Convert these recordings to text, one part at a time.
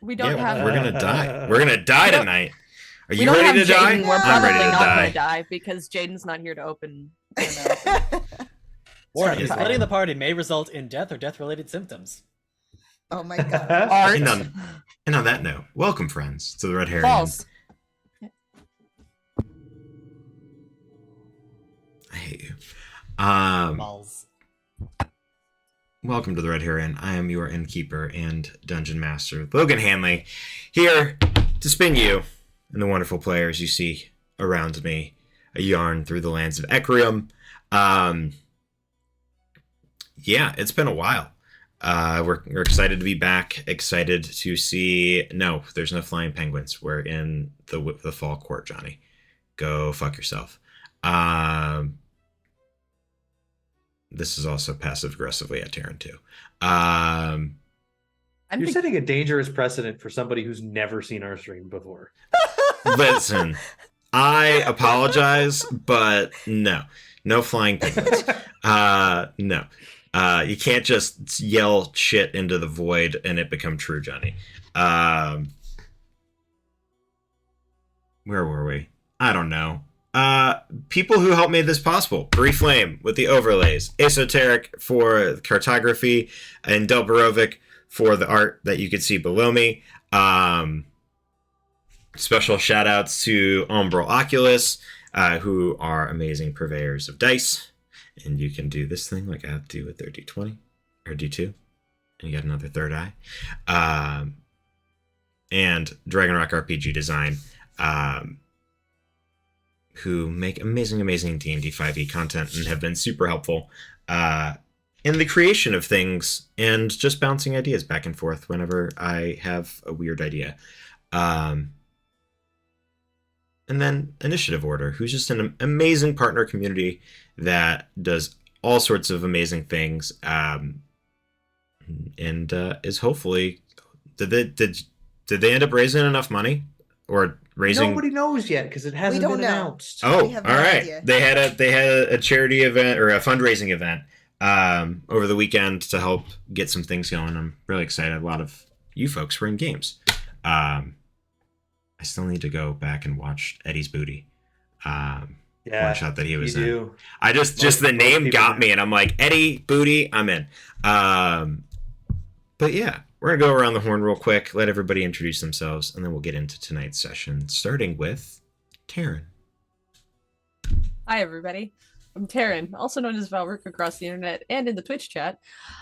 We don't Yeah, have. we're gonna die. We're gonna die tonight. Are We you don't ready have to die? Jaden. We're I'm probably ready to not die. gonna die because Jaden's not here to open. Warning, Surprise. splitting the party may result in death or death-related symptoms. Oh my god. Art. And on that note, welcome, friends, to the Red Herring. False. I hate you. Balls. Welcome to the Red Heron. I am your innkeeper and dungeon master, Logan Hanley, here to spin you and the wonderful players you see around me a yarn through the lands of Ecriom. Yeah, it's been a while. We're excited to be back. Excited to see. No, there's no flying penguins. We're in the fall court, Johnny. Go fuck yourself. This is also passive aggressively at Terran too. You're setting a dangerous precedent for somebody who's never seen our stream before. Listen, I apologize, but no flying penguins. No. You can't just yell shit into the void and it become true, Johnny. Where were we? I don't know. People who helped make this possible. Bree Flame with the overlays. Esoteric for cartography. And Delborovic for the art that you can see below me. Special shout outs to Umbral Oculus, who are amazing purveyors of dice. And you can do this thing like I have to do with their D20 or D2. And you got another third eye. And Dragon Rock RPG Design, who make amazing D&D 5e content and have been super helpful in the creation of things and just bouncing ideas back and forth whenever I have a weird idea. And then Initiative Order, who's just an amazing partner community that does all sorts of amazing things, and is hopefully did they end up raising enough money or raising? Nobody knows yet because it hasn't been announced. Oh, all right. Idea. They had a charity event or a fundraising event over the weekend to help get some things going. I'm really excited. A lot of you folks were in games. I still need to go back and watch Eddie's Booty. Yeah, one shot that he was in. Do. I just the name got me, and I'm like, Eddie Booty, I'm in. But yeah, we're gonna go around the horn real quick, let everybody introduce themselves, and then we'll get into tonight's session, starting with Taryn. Hi, everybody. I'm Taryn, also known as Valric across the internet and in the Twitch chat.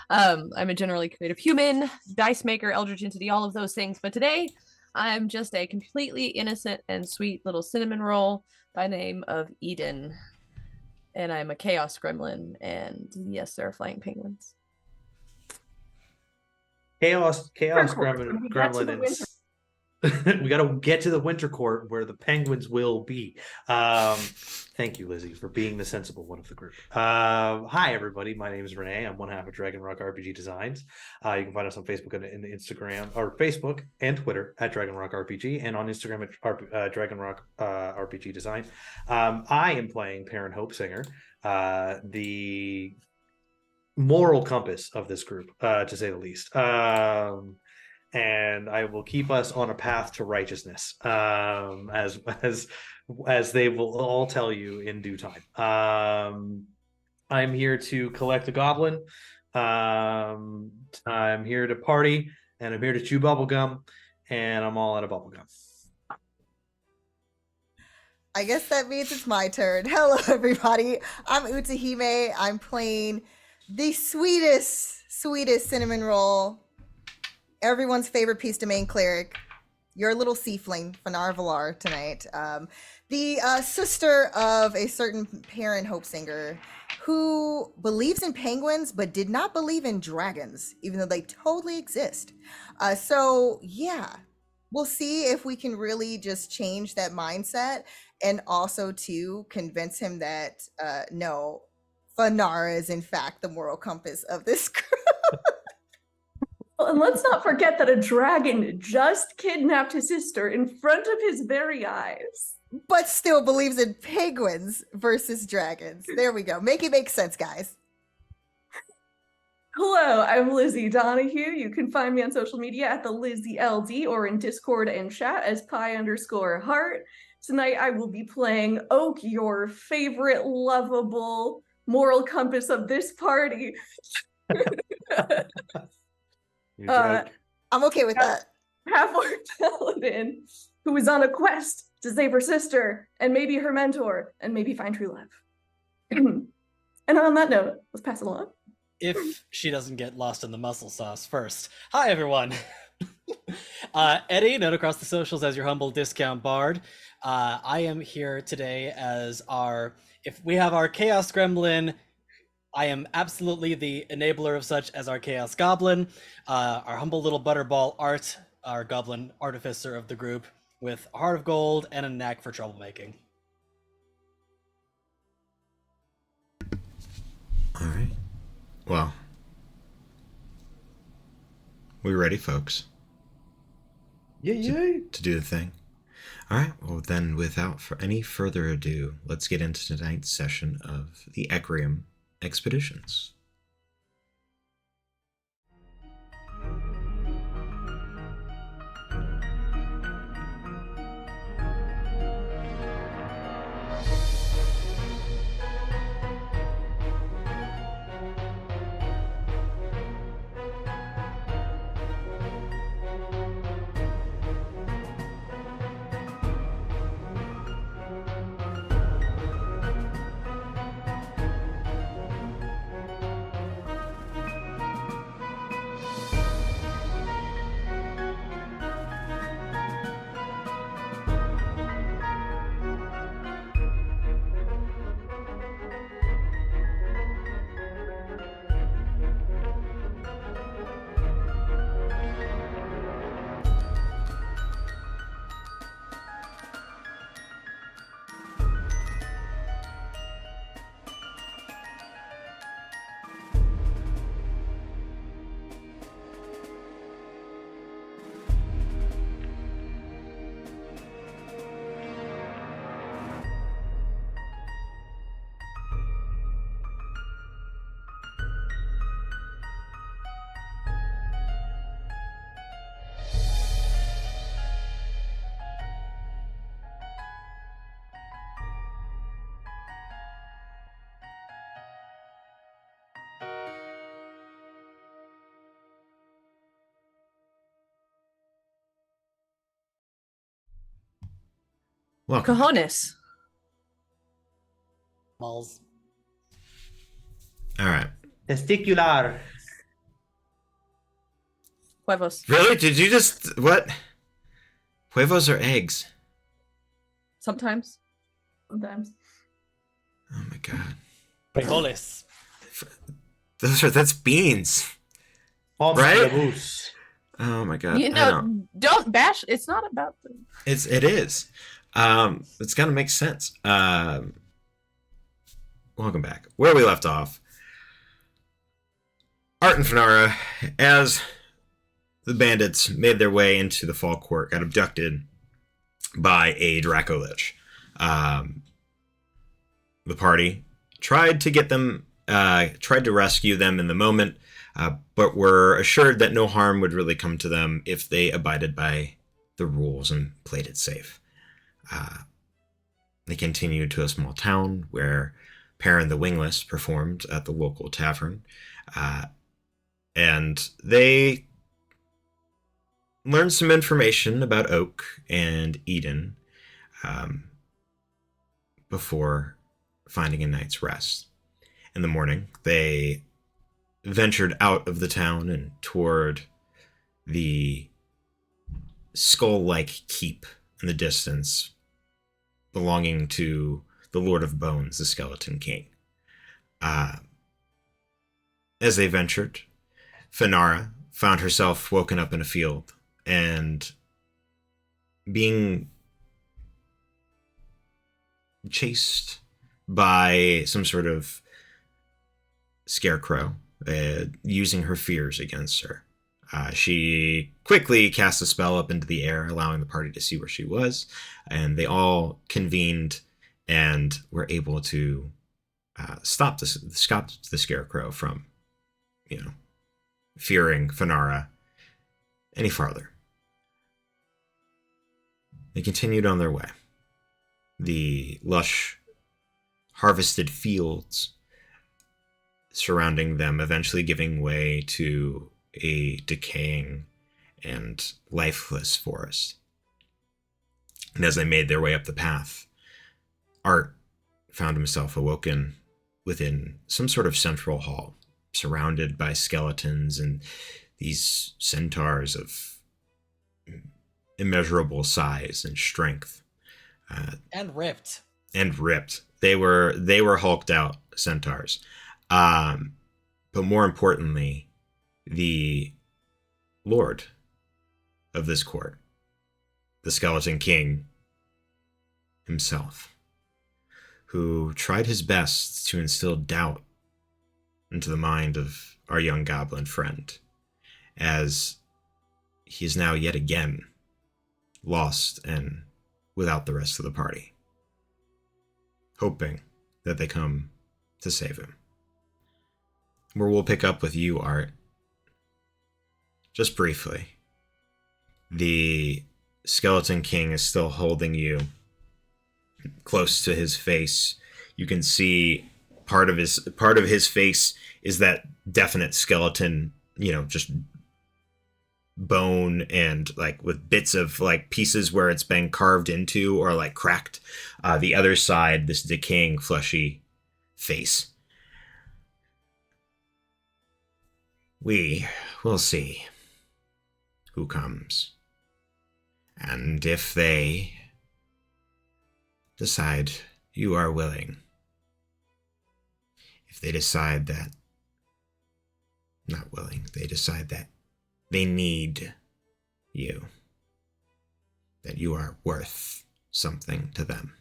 I'm a generally creative human, dice maker, eldritch entity, all of those things. But today, I'm just a completely innocent and sweet little cinnamon roll by name of Eden. And I'm a chaos gremlin. And yes, there are flying penguins. Chaos gremlin is... We got to get to the winter court where the penguins will be. Thank you, Lizzie, for being the sensible one of the group. Hi, everybody. My name is Renee. I'm one half of Dragon Rock RPG Designs. You can find us on Facebook and Instagram, or Facebook and Twitter at Dragon Rock RPG, and on Instagram at Dragon Rock RPG Design. I am playing Perrin Hopesinger, the moral compass of this group, to say the least. And I will keep us on a path to righteousness, as they will all tell you in due time. I'm here to collect a goblin. I'm here to party, and I'm here to chew bubblegum, and I'm all out of bubblegum. I guess that means it's my turn. Hello, everybody. I'm Utahime. I'm playing the sweetest cinnamon roll, everyone's favorite Peace Domain cleric, your little seafling, Fanar Valar, tonight. The sister of a certain Perrin Hopesinger who believes in penguins but did not believe in dragons, even though they totally exist. So yeah, we'll see if we can really just change that mindset, and also to convince him that no, Fanar is in fact the moral compass of this group. Well, and let's not forget that a dragon just kidnapped his sister in front of his very eyes. But still believes in penguins versus dragons. There we go. Make it make sense, guys. Hello, I'm Lizzie Donahue. You can find me on social media at the Lizzie LD or in Discord and chat as pi_heart. Tonight I will be playing Oak, your favorite lovable moral compass of this party. You joke. I'm okay with that. Half-orc paladin who is on a quest to save her sister and maybe her mentor and maybe find true love. And on that note, let's pass it along. If she doesn't get lost in the muscle sauce first. Hi, everyone. Eddie, known across the socials as your humble discount bard. I am here today as if we have our Chaos Gremlin, I am absolutely the enabler of such as our Chaos Goblin, our humble little butterball Art, our Goblin artificer of the group, with a heart of gold and a knack for troublemaking. All right. Well, we ready, folks, Yay. to do the thing? All right. Well, then, without any further ado, let's get into tonight's session of the Ecriom Expeditions. Welcome. Cojones. Malls. All right. Testicular. Huevos. Really? Did you just what? Huevos are eggs. Sometimes. Sometimes. Oh my god. Frijoles. That's beans. Pommes Right? de Bouche. Oh my god. You know, don't bash. It's not about the. It is. It's gotta make sense. Welcome back. Where we left off, Art and Fenara, as the bandits made their way into the Fall Court, got abducted by a Draco Lich. The party tried to get them, tried to rescue them in the moment, but were assured that no harm would really come to them if they abided by the rules and played it safe. They continued to a small town where Perrin the Wingless performed at the local tavern, and they learned some information about Oak and Eden before finding a night's rest. In the morning, they ventured out of the town and toward the skull-like keep in the distance belonging to the Lord of Bones, the Skeleton King. As they ventured, Fenara found herself woken up in a field and being chased by some sort of scarecrow, using her fears against her. She quickly cast a spell up into the air, allowing the party to see where she was, and they all convened and were able to stop the scarecrow from, fearing Fanara any farther. They continued on their way. The lush, harvested fields surrounding them eventually giving way to a decaying and lifeless forest. And as they made their way up the path, Art found himself awoken within some sort of central hall, surrounded by skeletons and these centaurs of immeasurable size and strength. And ripped. They were hulked out centaurs. But more importantly, the lord of this court, the Skeleton King himself, who tried his best to instill doubt into the mind of our young goblin friend, as he is now yet again lost and without the rest of the party, hoping that they come to save him. Where we'll pick up with you, Art. Just briefly. The Skeleton King is still holding you close to his face. You can see part of his face is that definite skeleton, just bone and like with bits of like pieces where it's been carved into or like cracked. The other side, this decaying fleshy face. We will see who comes. And if they decide you are willing, if they decide that, not willing, they decide that they need you, that you are worth something to them.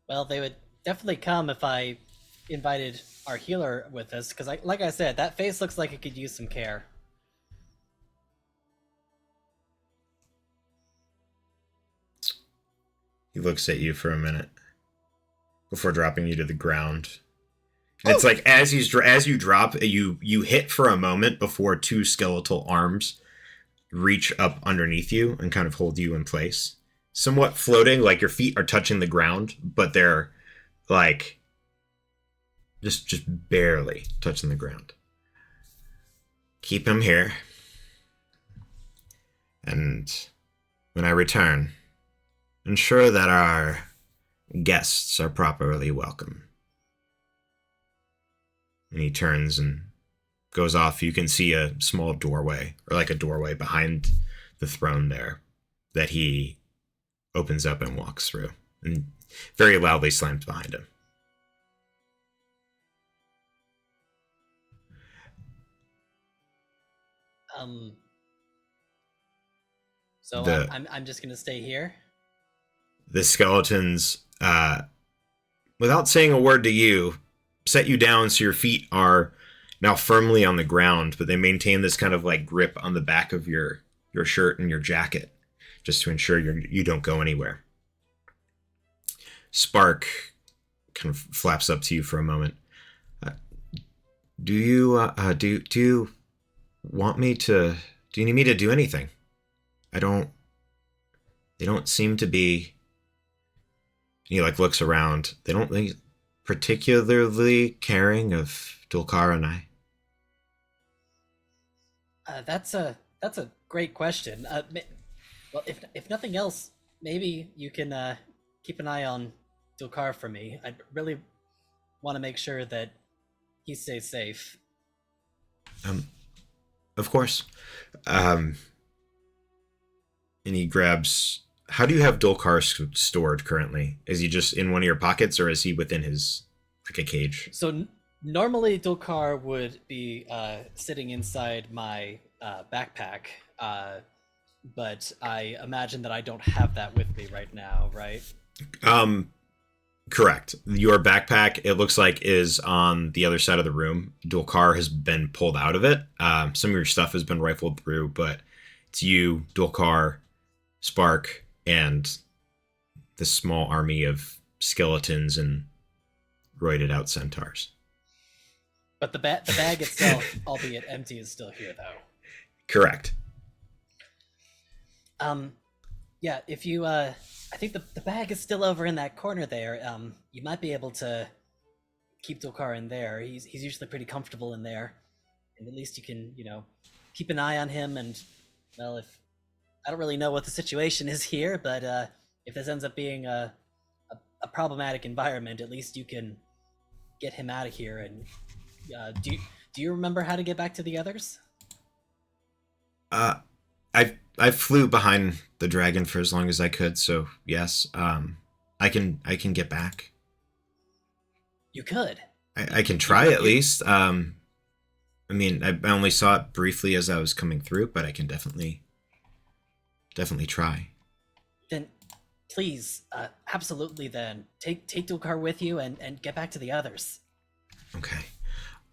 Well, they would definitely come if I invited our healer with us, because like I said, that face looks like it could use some care. He looks at you for a minute before dropping you to the ground. And it's like as you drop, you hit for a moment before two skeletal arms reach up underneath you and kind of hold you in place. Somewhat floating, like your feet are touching the ground, but they're like just barely touching the ground. Keep him here. And when I return, ensure that our guests are properly welcome. And he turns and goes off. You can see a small doorway, or like a doorway behind the throne there, that he opens up and walks through, and very loudly slams behind him. So The- I'm just gonna stay here. The skeletons, without saying a word to you, set you down so your feet are now firmly on the ground, but they maintain this kind of like grip on the back of your shirt and your jacket, just to ensure you don't go anywhere. Spark kind of flaps up to you for a moment. Do you want me to? Do you need me to do anything? They don't seem to be. He like looks around. They don't think particularly caring of Dulcar and I. That's a great question. Well, if nothing else, maybe you can keep an eye on Dulcar for me. I really want to make sure that he stays safe. Of course. And he grabs. How do you have Dulcar stored currently? Is he just in one of your pockets, or is he within his like a cage? So normally Dulcar would be sitting inside my backpack, but I imagine that I don't have that with me right now, right? Correct. Your backpack, it looks like, is on the other side of the room. Dulcar has been pulled out of it. Some of your stuff has been rifled through, but it's you, Dulcar, Spark, and this small army of skeletons and roided out centaurs. But the bag itself, albeit empty, is still here, though. Correct. Yeah, if you, I think the bag is still over in that corner there. You might be able to keep Dokar in there. He's usually pretty comfortable in there. And at least you can, keep an eye on him. And, well, if I don't really know what the situation is here, but if this ends up being a problematic environment, at least you can get him out of here. And do you remember how to get back to the others? I flew behind the dragon for as long as I could, so yes, I can get back. You could. I can try at least. I mean, I only saw it briefly as I was coming through, but I can definitely try. Then, please, absolutely. Then take Dokar with you and get back to the others. Okay.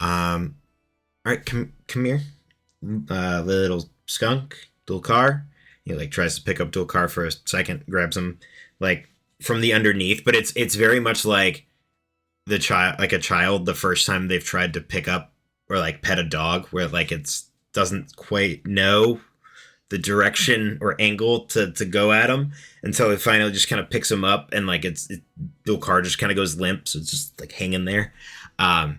All right, come here, little skunk. Dulcar. He like tries to pick up Dulcar for a second, grabs him like from the underneath, but it's very much like a child the first time they've tried to pick up or like pet a dog, where like it's doesn't quite know the direction or angle to go at him until it finally just kind of picks him up, and like Dulcar just kind of goes limp, so it's just like hanging there.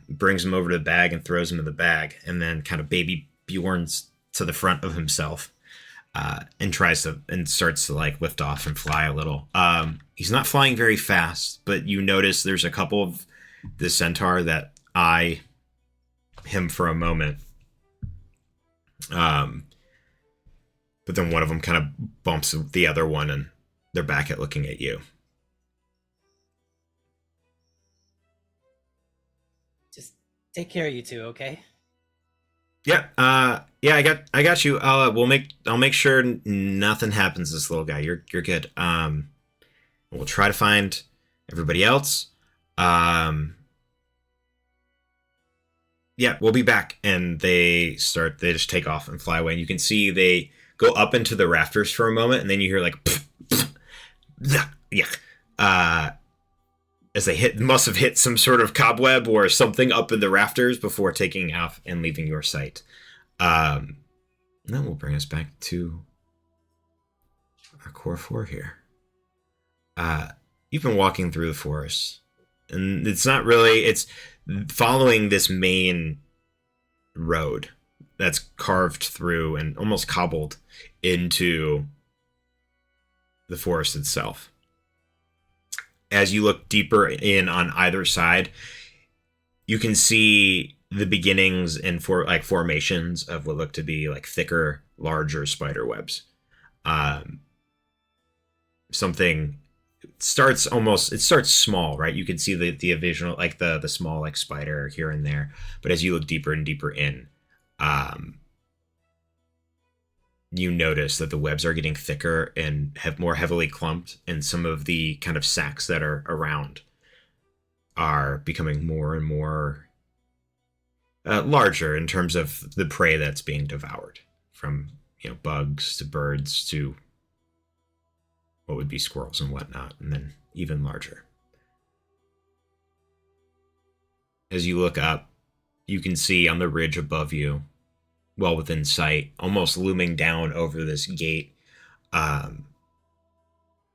Brings him over to the bag and throws him in the bag, and then kind of baby Bjorns to the front of himself. And starts to like lift off and fly a little. He's not flying very fast, but you notice there's a couple of the centaur that eye him for a moment. But then one of them kind of bumps the other one, and they're back at looking at you. Just take care of you two, okay? Yeah, I got you. I'll make sure nothing happens to this little guy. You're good. We'll try to find everybody else. Yeah, we'll be back. And they just take off and fly away. And you can see they go up into the rafters for a moment, and then you hear like, as they must have hit some sort of cobweb or something up in the rafters before taking off and leaving your sight. And that will bring us back to our core 4 here. You've been walking through the forest, and it's following this main road that's carved through and almost cobbled into the forest itself. As you look deeper in on either side, you can see the beginnings and formations of what look to be like thicker, larger spider webs. Something starts small, right? You can see the visual, like the small like spider here and there, but as you look deeper and deeper in, you notice that the webs are getting thicker and have more heavily clumped, and some of the kind of sacs that are around are becoming more and more larger in terms of the prey that's being devoured, from bugs to birds to what would be squirrels and whatnot, and then even larger. As you look up, you can see on the ridge above you, well within sight, almost looming down over this gate,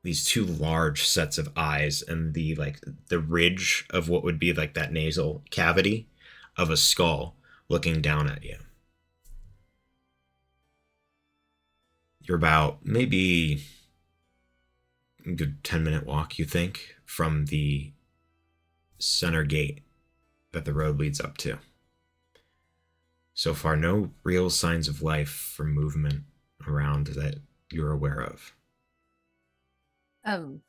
these 2 large sets of eyes, and the ridge of what would be like that nasal cavity of a skull looking down at you. You're about maybe a good 10-minute walk, you think, from the center gate that the road leads up to. So far, no real signs of life or movement around that you're aware of. Time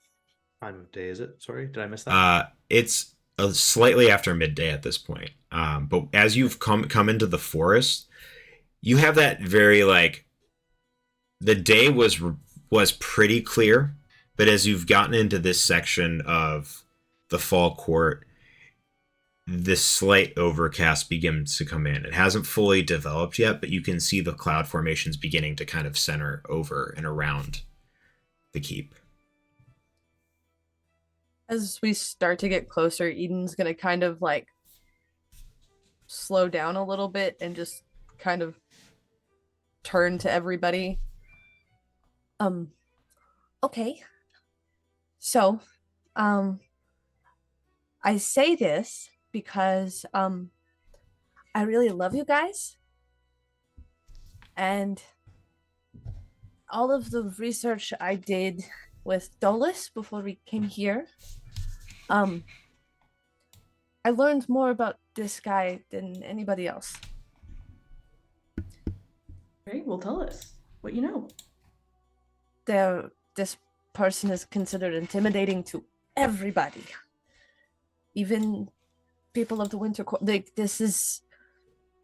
of day is it? Sorry, did I miss that? It's slightly after midday at this point. But as you've come into the forest, you have that very the day was pretty clear, but as you've gotten into this section of the fall court, this slight overcast begins to come in. It hasn't fully developed yet, but you can see the cloud formations beginning to kind of center over and around the keep. As we start to get closer, Eden's gonna kind of like slow down a little bit and just kind of turn to everybody. Okay. So, I say this because I really love you guys, and all of the research I did with Dolus before we came here, I learned more about this guy than anybody else. Okay, well, tell us what you know. This person is considered intimidating to everybody, even people of the Winter Court. Like, this is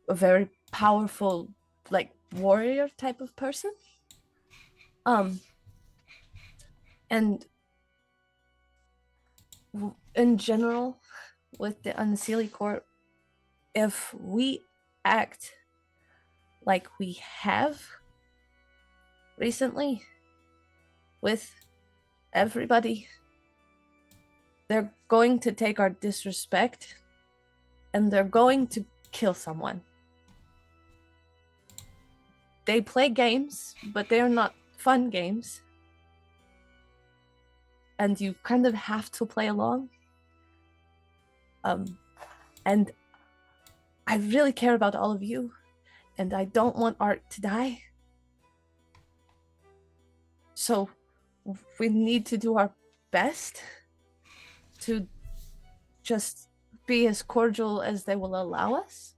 a very powerful, like, warrior type of person. And in general, with the Unseelie Court, if we act like we have recently with everybody, they're going to take our disrespect and they're going to kill someone. They play games, but they're not fun games. And you kind of have to play along. And I really care about all of you, and I don't want Art to die. So we need to do our best to just be as cordial as they will allow us.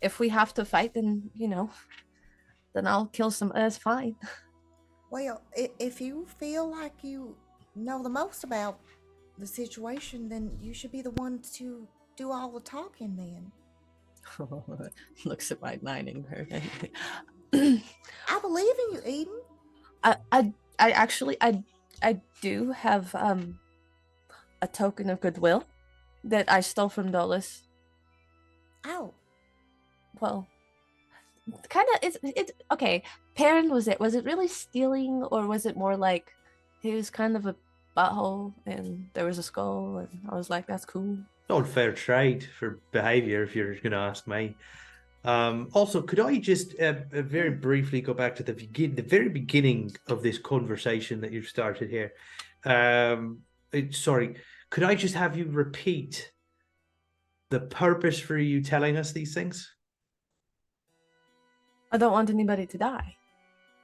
If we have to fight, then, then I'll kill some. That's fine. Well, if you feel like you know the most about the situation, then you should be the one to do all the talking then. Looks at my mining her. I believe in you, Eden. I actually do have a token of goodwill that I stole from Dolus. Oh. Well, kind of. It's okay. Perrin, was it really stealing, or was it more like he was kind of a butthole and there was a skull and I was like, that's cool? Not fair trade for behavior, if you're going to ask me. Also, could I just very briefly go back to the very beginning of this conversation that you've started here? Sorry, could I just have you repeat the purpose for you telling us these things? I don't want anybody to die.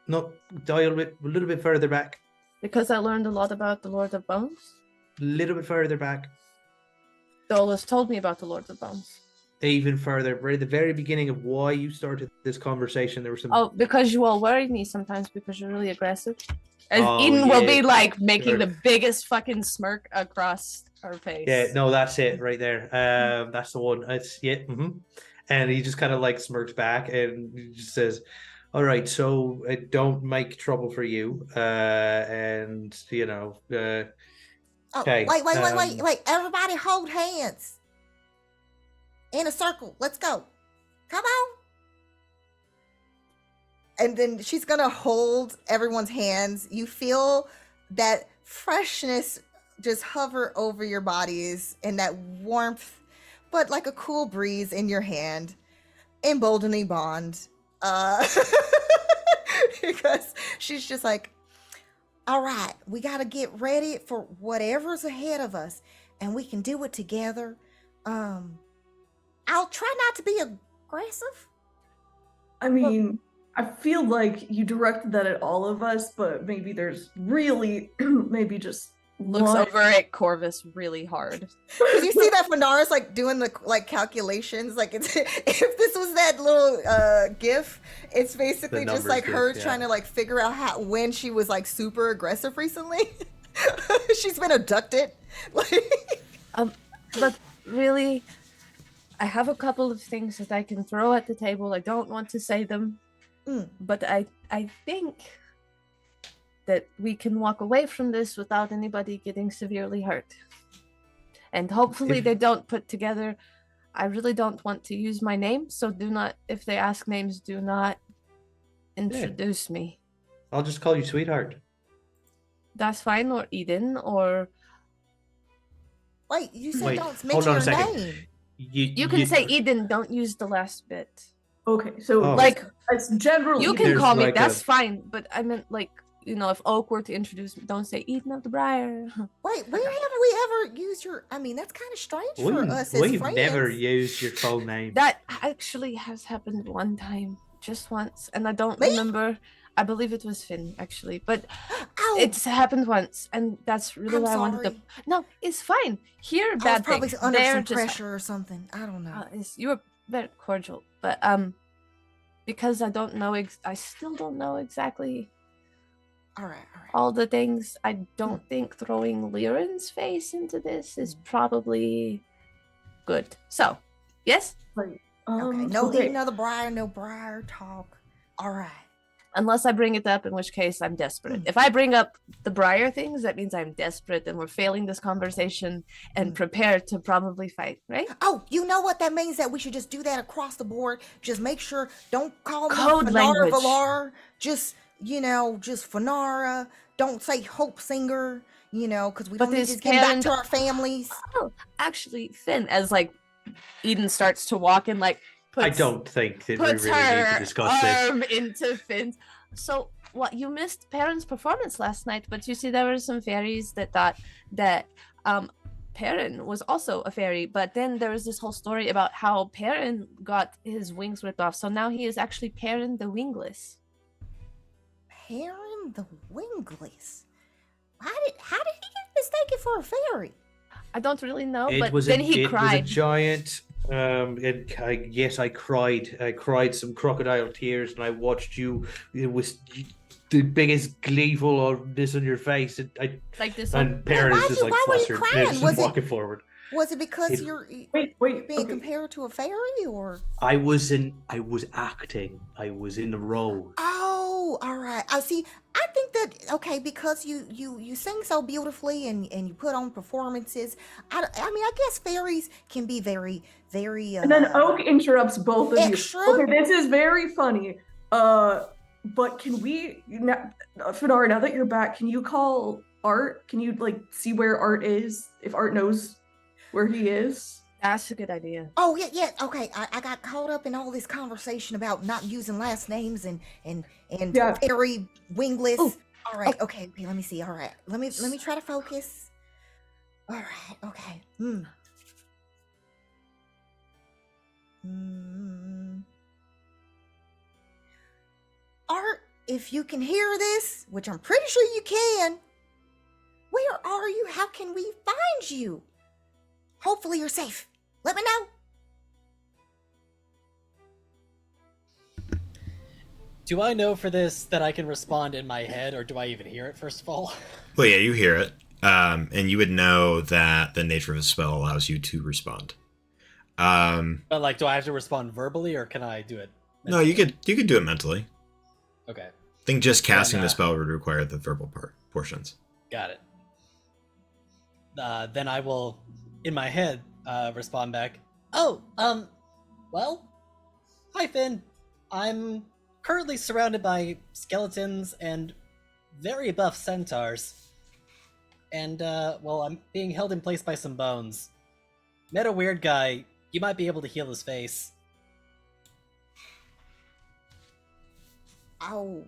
No, dial it a little bit further back. Because I learned a lot about the Lord of Bones. A little bit further back. Dolus told me about the Lord of Bones. Even further, right at the very beginning of why you started this conversation, there were some... Oh, because you all worry me sometimes because you're really aggressive. As Oh, Eden will be yeah, like making sure. the biggest fucking smirk across her face. Yeah, no, that's it right there. That's the one. It's And he just kind of like smirks back and he just says, "All right, so don't make trouble for you." And okay. Wait! Everybody, hold hands in a circle. Let's go. Come on. And then she's gonna hold everyone's hands. You feel that freshness just hover over your bodies and that warmth, but like a cool breeze in your hand. Emboldening bond. Because she's just like, all right, we got to get ready for whatever's ahead of us, and we can do it together. I'll try not to be aggressive. I mean, I feel like you directed that at all of us, but maybe there's really maybe just looks over at Corvus really hard. Did you see that Fenara's like doing the calculations? Like it's if this was that little GIF, it's basically just like her trying to like figure out when she was like super aggressive recently. She's been abducted. But really, I have a couple of things that I can throw at the table. I don't want to say them, but I think that we can walk away from this without anybody getting severely hurt. And hopefully they don't put together, I really don't want to use my name, so do not, if they ask names, do not introduce me. I'll just call you sweetheart. That's fine, or Eden, or Wait, you said Wait, don't hold mention on a your second. name. You can say Eden, don't use the last bit. Okay, so Oh. Like, it's generally you can There's call me, like that's a- fine, but I meant like, if Oak were to introduce me, don't say Eden of the Briar. Wait, when have we ever used your? I mean, that's kind of strange for us as We've friends. never used your full name. That actually has happened one time, just once, and I don't Me? remember. I believe it was Finn, actually, but Oh, it's happened once, and that's really I'm why I wanted to. sorry. No, it's fine. Here, I was bad probably thing. under They're some just pressure or something. I don't know. you were very cordial, but because I don't know, I still don't know exactly All right. all the things. I don't think throwing Liren's face into this is probably good. So, yes, like Okay. No okay. eating of the briar, no briar talk. All right. unless I bring it up, in which case I'm desperate. Hmm. If I bring up the Briar things, that means I'm desperate and we're failing this conversation and prepared to probably fight, right? Oh, you know what that means? That we should just do that across the board. Just make sure, don't call me Code Fanara language. Valar. Just, just Fanara. Don't say Hope Singer, because we But don't need this to get back parent- to our families. Oh, actually, Finn, as like Eden starts to walk and like I puts, don't think that we puts really need to her discuss this. arm into Finn's. So, what, you missed Perrin's performance last night, but you see there were some fairies that thought that Perrin was also a fairy, but then there was this whole story about how Perrin got his wings ripped off, so now he is actually Perrin the Wingless. Perrin the Wingless. How did he get mistaken for a fairy? I don't really know, It but was then a, he it cried. was a giant. Yes, I cried. I cried some crocodile tears, and I watched you. It was the biggest gleefulness on your face. Like this one. And Perrin is just like why were you flustered. crying? Just Was it- walking forward. Was it because It- you're Wait, being okay. compared to a fairy, or? I was acting. I was in the role. Oh, all right. I see. I think that because you sing so beautifully and you put on performances. I mean, I guess fairies can be very very. And then Oak interrupts both of Extra? you. Okay, this is very funny. But can we, Fenara, now that you're back, can you call Art? Can you see where Art is? If Art knows where he is? That's a good idea. Oh yeah. Okay, I got caught up in all this conversation about not using last names and Yeah. fairy wingless. Ooh. All right. Okay. Let me see. All right. Let me try to focus. All right. Okay. Art, if you can hear this, which I'm pretty sure you can, where are you? How can we find you? Hopefully you're safe. Let me know. Do I know for this that I can respond in my head, or do I even hear it, first of all? Well, yeah, you hear it, and you would know that the nature of the spell allows you to respond. But, do I have to respond verbally, or can I do it? No, you could do it mentally. Okay, I think just casting Then, the spell would require the verbal portions. got it. Then I will, in my head, respond back. Oh, well, hi, Finn. I'm currently surrounded by skeletons and very buff centaurs. And, I'm being held in place by some bones. Met a weird guy. You might be able to heal his face. Oh,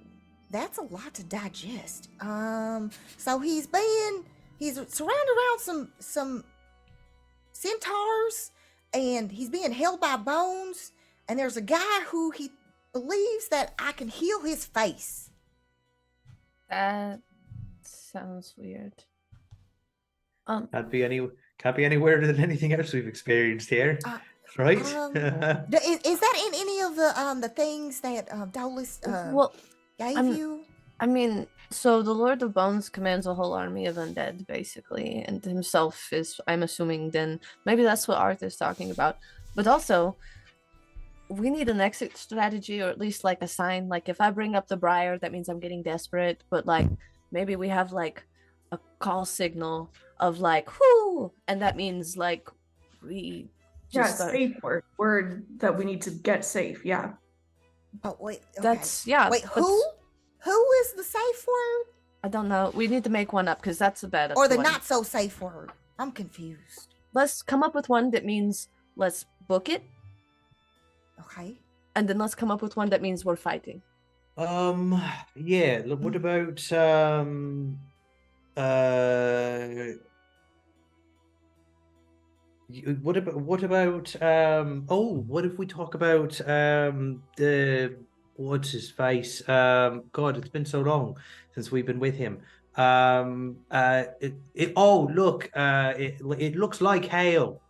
that's a lot to digest. So he's surrounded around some centaurs, and he's being held by bones, and there's a guy who he believes that I can heal his face. That sounds weird. Can't be any weirder than anything else we've experienced here, right? Is that in any of the things that Dolus Well, gave I'm- you? I mean, so the Lord of Bones commands a whole army of undead, basically, and himself is, I'm assuming, then maybe that's what Arth is talking about. But also, we need an exit strategy, or at least a sign. If I bring up the Briar, that means I'm getting desperate, but maybe we have a call signal of whoo, and that means we Yeah, just start. safe word that we need to get safe. Yeah. But wait, okay. That's, yeah. Wait, that's- who? Who is the safe word I don't know. We need to make one up because that's a bad or the one. not so safe word? I'm confused. Let's come up with one that means let's book it, Okay. and then let's come up with one that means we're fighting. Yeah. Look, what about what about what if we talk about the what's his face? God, it's been so long since we've been with him. It looks like hail.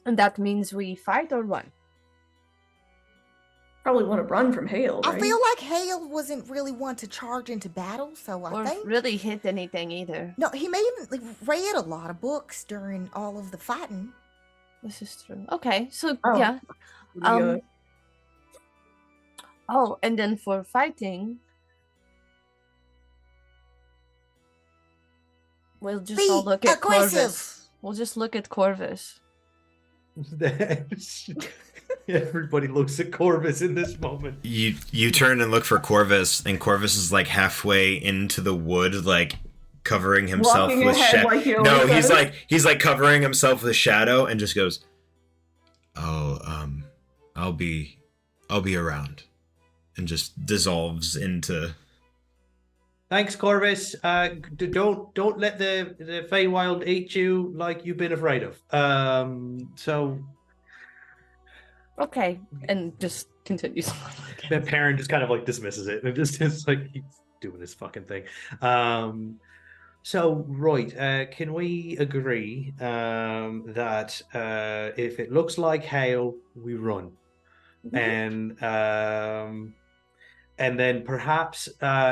And that means we fight or run. Probably want to run from hail, right? I feel like Hale wasn't really one to charge into battle, so I Or think really hit anything either. no, he may have like, read a lot of books during all of the fighting. This is true. Okay, so Oh. yeah. The, Oh, and then for fighting, we'll just all Be look at aggressive. Corvus. We'll just look at Corvus. Everybody looks at Corvus in this moment. You turn and look for Corvus, and Corvus is like halfway into the wood, like covering himself Walking with ahead shadow. like he No, always does. he's like covering himself with shadow, and just goes, "Oh, I'll be around," and just dissolves into. Thanks, Corvus. Don't let the Feywild eat you like you've been afraid of. So Okay, and just continues. the parent just kind of like dismisses it and just like he's doing his fucking thing. So right, can we agree that if it looks like hail, we run, and then perhaps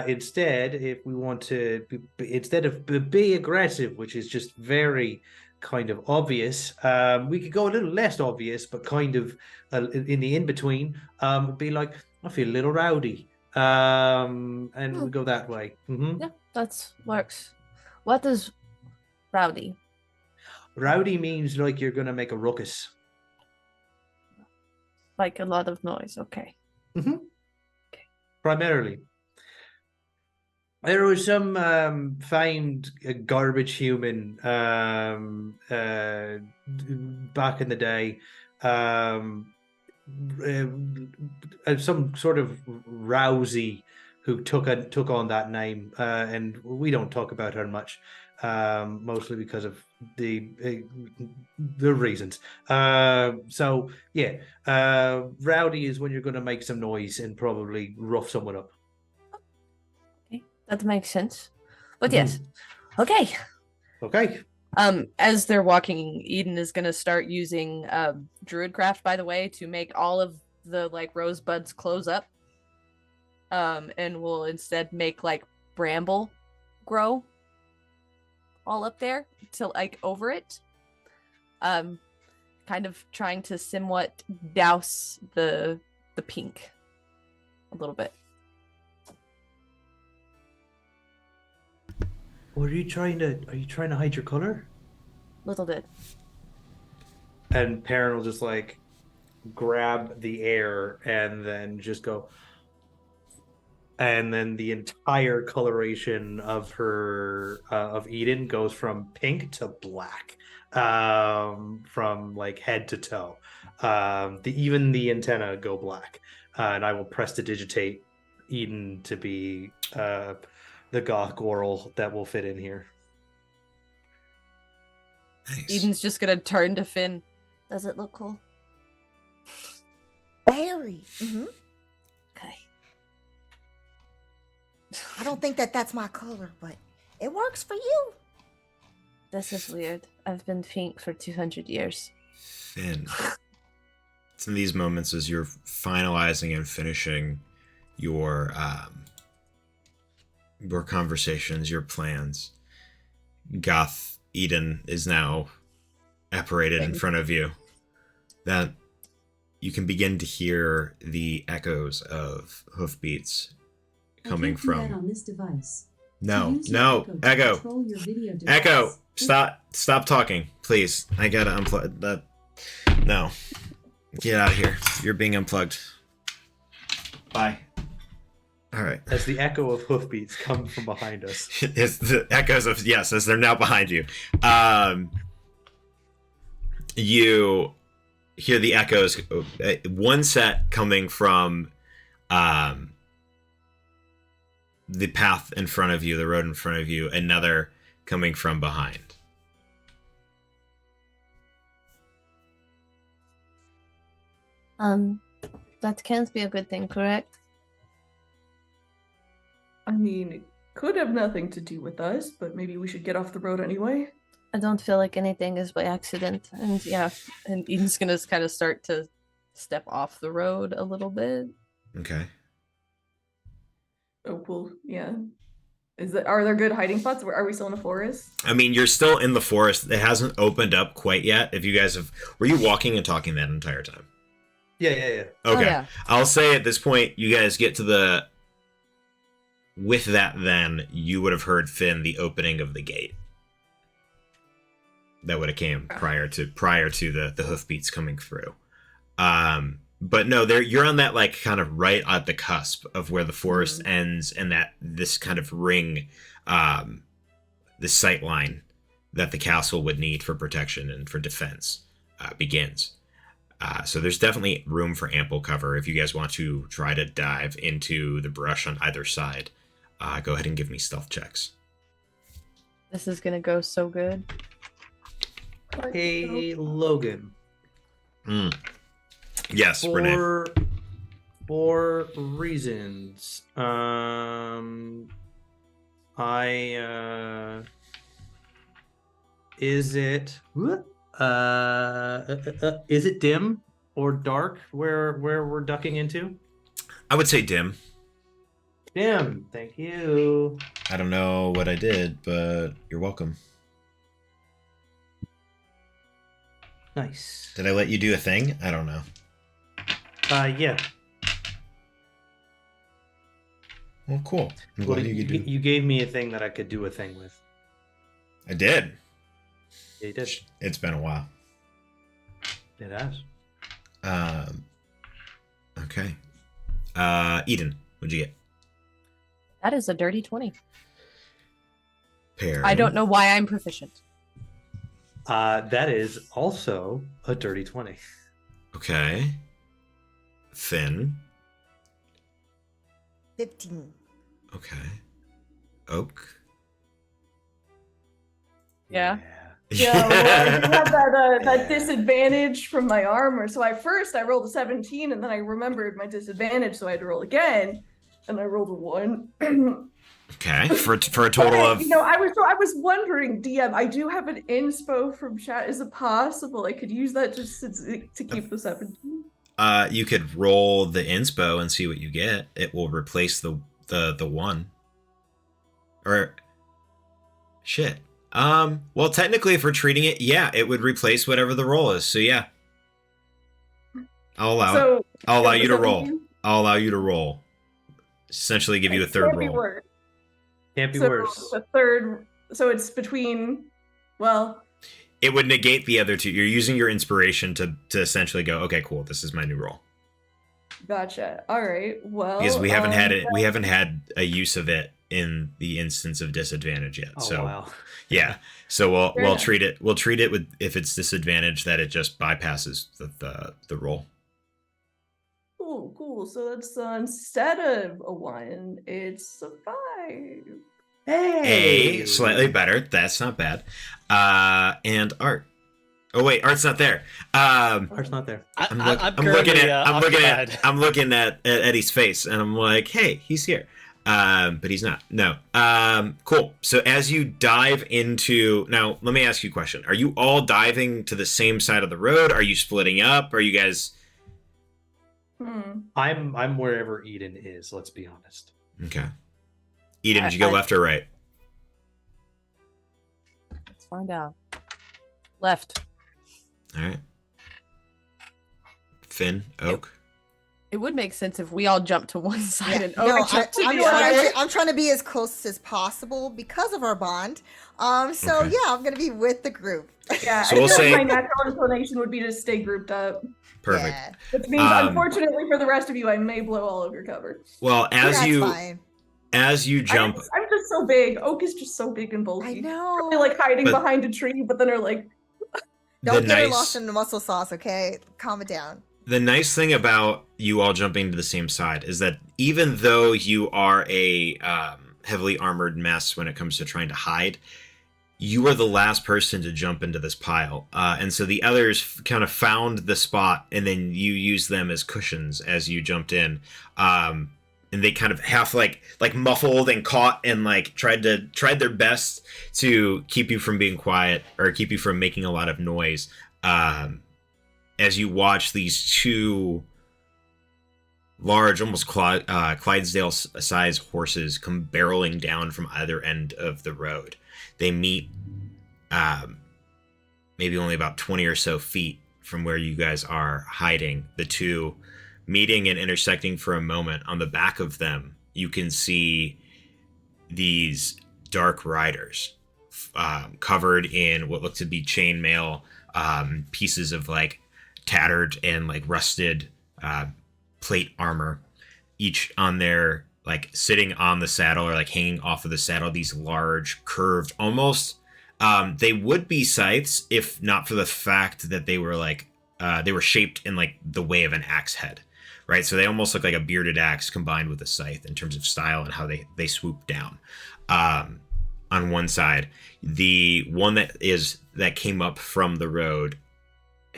instead, if we want to, instead of be aggressive, which is just very kind of obvious, we could go a little less obvious, but kind of in the in between, be like, I feel a little rowdy, and we go that way. Mm-hmm. Yeah, that works. What is rowdy? Rowdy means like you're gonna make a ruckus. Like a lot of noise. Okay. Mm-hmm. Primarily. There was some famed garbage human back in the day, some sort of Rousey who took on that name, and we don't talk about her much, mostly because of the reasons. So yeah, rowdy is when you're going to make some noise and probably rough someone up. Okay, that makes sense. But yes, okay. Okay. As they're walking, Eden is gonna start using Druidcraft, by the way, to make all of the like rosebuds close up. And we'll instead make like bramble grow all up there to like over it. Kind of trying to somewhat douse the pink a little bit. Are you trying to hide your color? Little bit. And Perrin will just like grab the air and then just go, and then the entire coloration of her of Eden goes from pink to black, from like head to toe. Even the antenna go black, and I will prestidigitate Eden to be the goth Goral that will fit in here. Nice. Eden's just gonna turn to Finn. Does it look cool? Very. Mm-hmm. Okay. I don't think that's my color, but it works for you. This is weird. I've been pink for 200 years. Finn. It's in these moments as you're finalizing and finishing your conversations, your plans. Goth Eden is now apparated in front of you. That you can begin to hear the echoes of hoofbeats coming from. On this device. No, Echo. Echo, stop talking, please. I gotta unplug that. No, get out of here. You're being unplugged. Bye. All right. As the echo of hoofbeats come from behind us. It's the echoes of yes, as they're now behind you. You hear the echoes. One set coming from the path in front of you, the road in front of you. Another coming from behind. That can't be a good thing, correct? I mean, it could have nothing to do with us, but maybe we should get off the road anyway. I don't feel like anything is by accident. And yeah, and Eden's gonna kind of start to step off the road a little bit. Okay. Oh, cool. Yeah. Are there good hiding spots? Are we still in the forest? I mean, you're still in the forest. It hasn't opened up quite yet. If you guys have, were you walking and talking that entire time? Yeah. Okay. Oh, yeah. I'll say at this point, you guys get to the. With that, then you would have heard Finn the opening of the gate. That would have came prior to the hoofbeats coming through. But no, you're on that like kind of right at the cusp of where the forest ends and that this kind of ring, the sight line that the castle would need for protection and for defense begins. So there's definitely room for ample cover if you guys want to try to dive into the brush on either side. Go ahead and give me stealth checks. This is gonna go so good. Hey, Logan. Yes, Renee. For reasons. Is it dim or dark where we're ducking into? I would say dim. Dim, thank you. I don't know what I did, but you're welcome. Nice. Did I let you do a thing? I don't know. Yeah. Well, cool. I'm Well, glad you gave me a thing that I could do a thing with. I did. Yeah, you did. It's been a while. It has. Okay. Eden, what'd you get? That is a dirty 20. Pear. I don't know why I'm proficient. That is also a dirty 20. Okay. Finn. 15. Okay. Oak. Yeah. Yeah, well, I do have that disadvantage from my armor. So I rolled a 17, and then I remembered my disadvantage, so I had to roll again, and I rolled a 1. Okay. For a total of. I was wondering, DM. I do have an inspo from chat. Is it possible I could use that just to keep the 17? You could roll the inspo and see what you get. It will replace the 1. Or shit. Well, technically, if we're treating it, yeah, it would replace whatever the roll is. So yeah, I'll allow it. I'll allow you to roll. I'll allow you to roll. Essentially, give you a third roll. Can't be worse. The third. So it's between. Well. It would negate the other two. You're using your inspiration to essentially go, okay, cool, this is my new roll. Gotcha. All right. Well, because we haven't had it. We haven't had a use of it in the instance of disadvantage yet. Oh, so wow. yeah. So we'll enough. treat it. We'll treat it with if it's disadvantage that it just bypasses the roll. Cool. So that's instead of a 1, it's a 5. Hey, slightly better. That's not bad. And Art. Oh wait, Art's not there. Art's not there. I'm looking at Eddie's face, and I'm like, hey, he's here. But he's not. No. Cool. So as you dive into now, let me ask you a question. Are you all diving to the same side of the road? Are you splitting up? Are you guys? I'm wherever Eden is. Let's be honest. Okay. Eden, did you go left or right? Let's find out. Left. All right. Finn, Oak. It would make sense if we all jumped to one side and No, jumped to the other. I'm trying to be as close as possible because of our bond. So Okay. yeah, I'm gonna be with the group. Yeah, So I we'll feel like say- my natural inclination would be to stay grouped up. Perfect. Yeah, Which means, unfortunately for the rest of you, I may blow all of your cover. Well, that's fine. as you jump, I'm just so big. Oak is just so big and bulky. I know. They're like hiding But- behind a tree, but then are like, Don't the get her nice- lost in the muscle sauce, okay? Calm it down. the nice thing about you all jumping to the same side is that even though you are a heavily armored mess when it comes to trying to hide, you are the last person to jump into this pile. And so the others kind of found the spot, and then you use them as cushions as you jumped in. And they kind of half like muffled and caught and like tried their best to keep you from being quiet or keep you from making a lot of noise. As you watch these two large, almost Clydesdale-sized horses come barreling down from either end of the road. They meet maybe only about 20 or so feet from where you guys are hiding. The two meeting and intersecting for a moment. On the back of them, you can see these dark riders covered in what look to be chainmail, pieces of like tattered and like rusted plate armor, each on their like sitting on the saddle or like hanging off of the saddle. These large curved, almost they would be scythes if not for the fact that they were like they were shaped in like the way of an axe head, right? So they almost look like a bearded axe combined with a scythe in terms of style and how they swoop down. On one side, the one that came up from the road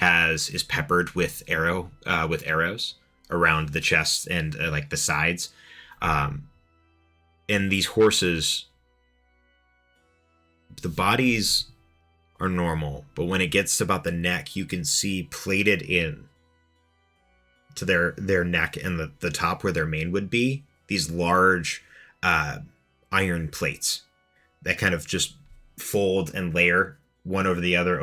is peppered with arrows around the chest and like the sides. And these horses, the bodies are normal, but when it gets to about the neck, you can see plated in to their neck and the top where their mane would be, these large iron plates that kind of just fold and layer one over the other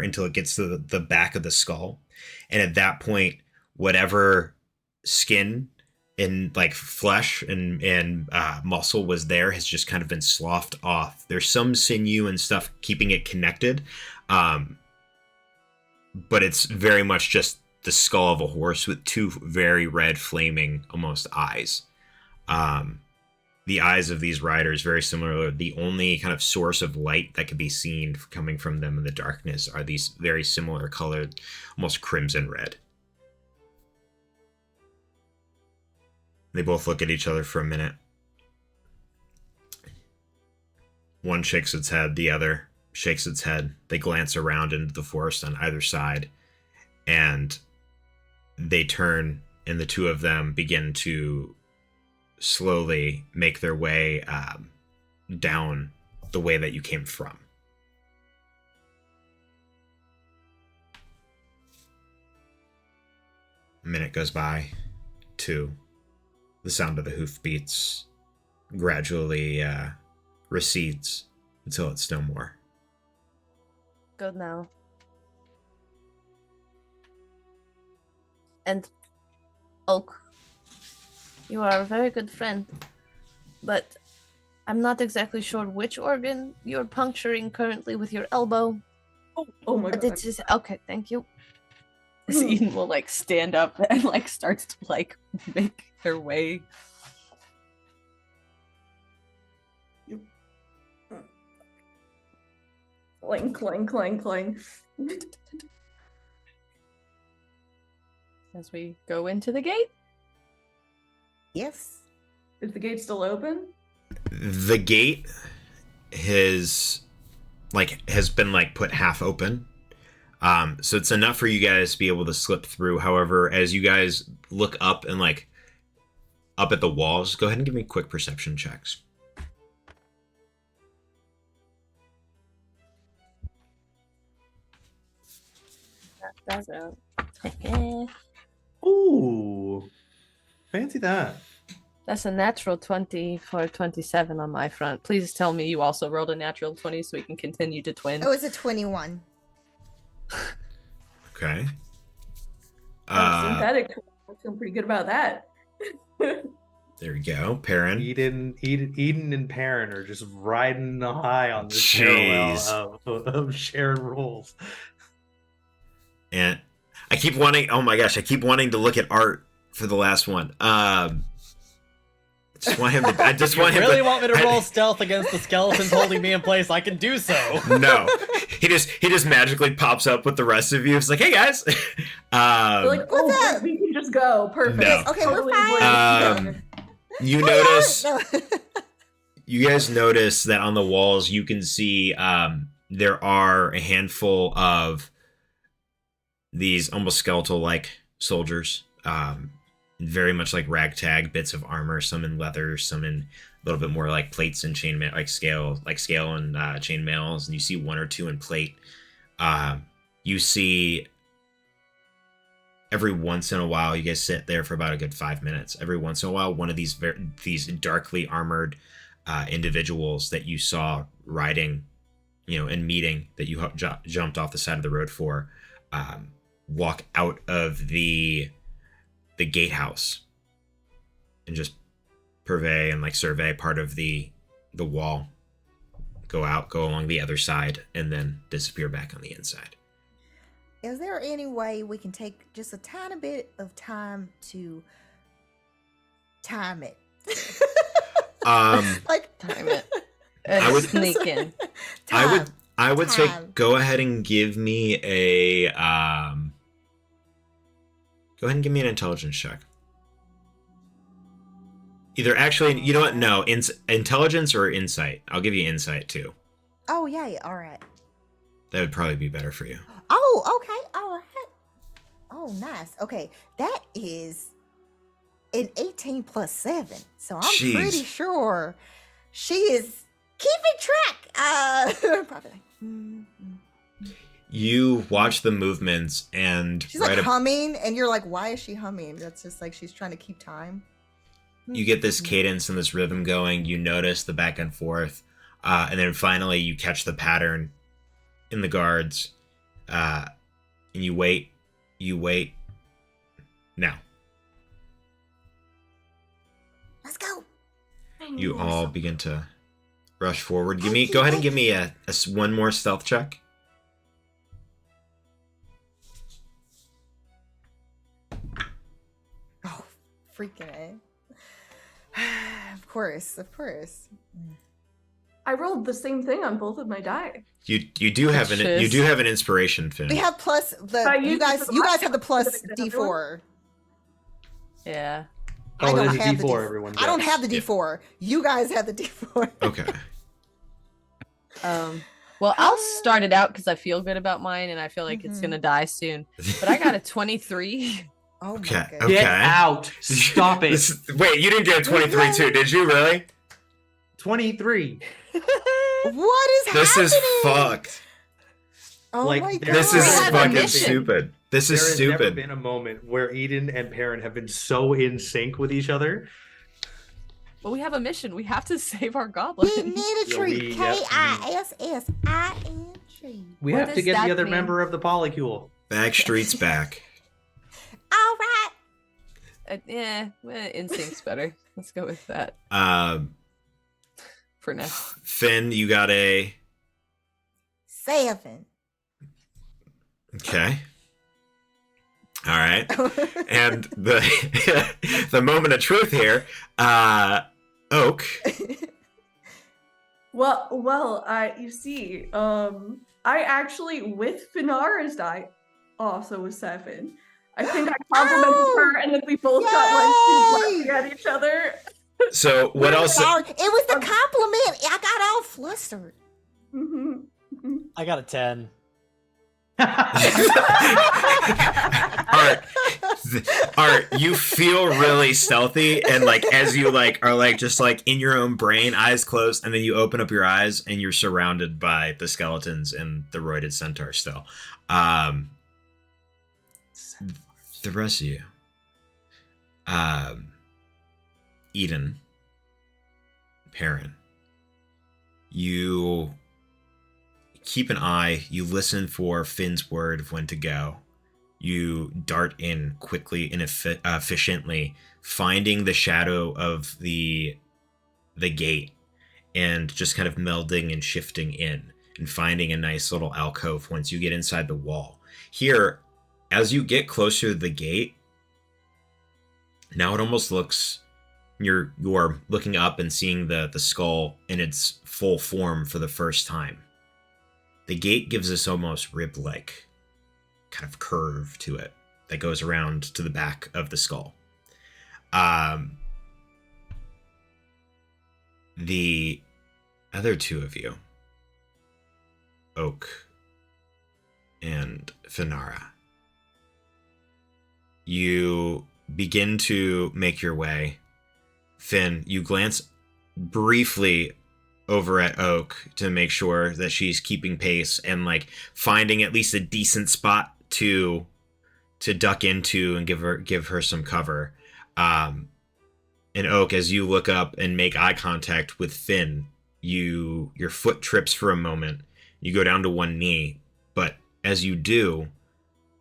until it gets to the back of the skull. And at that point, whatever skin and like flesh and muscle was there has just kind of been sloughed off. There's some sinew and stuff keeping it connected, but it's very much just the skull of a horse with two very red flaming almost eyes. The eyes of these riders, very similar. The only kind of source of light that could be seen coming from them in the darkness are these very similar colored, almost crimson red. They both look at each other for a minute. One shakes its head, the other shakes its head. They glance around into the forest on either side, and they turn, and the two of them begin to slowly make their way down the way that you came from. A minute goes by, two. The sound of the hoofbeats gradually recedes until it's no more. Good now. And Oak, you are a very good friend, but I'm not exactly sure which organ you're puncturing currently with your elbow. oh my But god. it's just, okay, thank you. This Eden will like stand up and like starts to like make her way. Clang, clang, clang, clang. As we go into the gate. Yes. Is the gate still open? The gate has been like put half open. So it's enough for you guys to be able to slip through. However, as you guys look up and like up at the walls, go ahead and give me quick perception checks. That's out. Ooh, fancy that. That's a natural 20 for 27 on my front. Please tell me you also rolled a natural 20 so we can continue to twin. It was a 21. Okay. Synthetic. I feel pretty good about that. There we go. Perrin. Eden and Perrin are just riding the high on this Jeez. parallel of sharing roles. And I keep wanting, oh my gosh, I keep wanting to look at art for the last one. I just want him to, I just want him really to, want me to roll stealth against the skeletons holding me in place? I can do so. No. He just magically pops up with the rest of you. It's like, hey guys. We're like, oh, that? we can just go. Perfect. No. Okay, we're Totally fine. avoided. You notice, No. you guys notice that on the walls you can see there are a handful of these almost skeletal-like soldiers, very much like ragtag bits of armor, some in leather, some in a little bit more like plates and chainmail, like scale and chainmails, and you see one or two in plate. You see every once in a while, you guys sit there for about a good 5 minutes. Every once in a while, one of these darkly armored individuals that you saw riding, and meeting that you jumped off the side of the road for, walk out of the gatehouse and just purvey and like survey part of the wall, go along the other side, and then disappear back on the inside. Is there any way we can take just a tiny bit of time to time it? Like Time it. And I would- sneak in. I would say Time. go ahead and give me a an intelligence check. Either actually, you know what? No, intelligence or insight. I'll give you insight too. Oh yeah, all right. That would probably be better for you. Oh, okay, all right. Oh, nice. Okay, that is an 18 plus 7. So I'm Jeez. pretty sure she is keeping track. Probably like, You watch the movements and she's like humming, and you're like, why is she humming? That's just like she's trying to keep time. you get this cadence and this rhythm going. You notice the back and forth, and then finally you catch the pattern in the guards, and you wait. Now Let's go. you all begin to rush forward. Go ahead and give me a one more stealth check. Oh, freaking A. Of course. I rolled the same thing on both of my die. You do have an inspiration, Finn. We have plus I you used it guys for the you last guys have the plus episode. Did everyone? D4. Yeah. I Oh, don't there's a have the D4, D4. everyone. I don't have the Yeah. D4. You guys have the D4. Okay. Well, I'll start it out because I feel good about mine and I feel like it's gonna die soon. But I got a 23. Oh my Okay, goodness. okay. Get out! Stop it! Wait, you didn't get a 23 too, did you? Really? 23. What is This happening? is fucked. Oh Like, my god. This is We have a fucking mission. stupid. This is There has never stupid. been a moment where Eden and Perrin have been so in sync with each other. But we have a mission. We have to save our We goblin. need a Yeah, tree. we- yep. KISSING. We What have to does get the that other mean? member of the polycule. Backstreet's back. All right. Instinct's better. Let's go with that for now. Finn, you got a 7. okay. All right. And the the moment of truth here, Oak. Well, you see, I actually with Finara's die also was 7. I think I complimented Oh! her, and then we both got like Yay! laughing at each other. So what else? Sorry. It was the compliment. I got all flustered. Mhm. I got a 10. Art, you feel really stealthy, and like as you like are like just like in your own brain, eyes closed, and then you open up your eyes and you're surrounded by the skeletons and the roided centaur still. The rest of you, Eden, Perrin, you keep an eye, you listen for Finn's word of when to go. You dart in quickly and efficiently, finding the shadow of the gate and just kind of melding and shifting in and finding a nice little alcove once you get inside the wall. Here, as you get closer to the gate, now it almost looks you are looking up and seeing the skull in its full form for the first time. The gate gives this almost rib-like kind of curve to it that goes around to the back of the skull. The other two of you, Oak and Finara, you begin to make your way. Finn, you glance briefly over at Oak to make sure that she's keeping pace and like finding at least a decent spot to duck into and give her some cover. And Oak, as you look up and make eye contact with Finn, your foot trips for a moment. You go down to one knee, but as you do,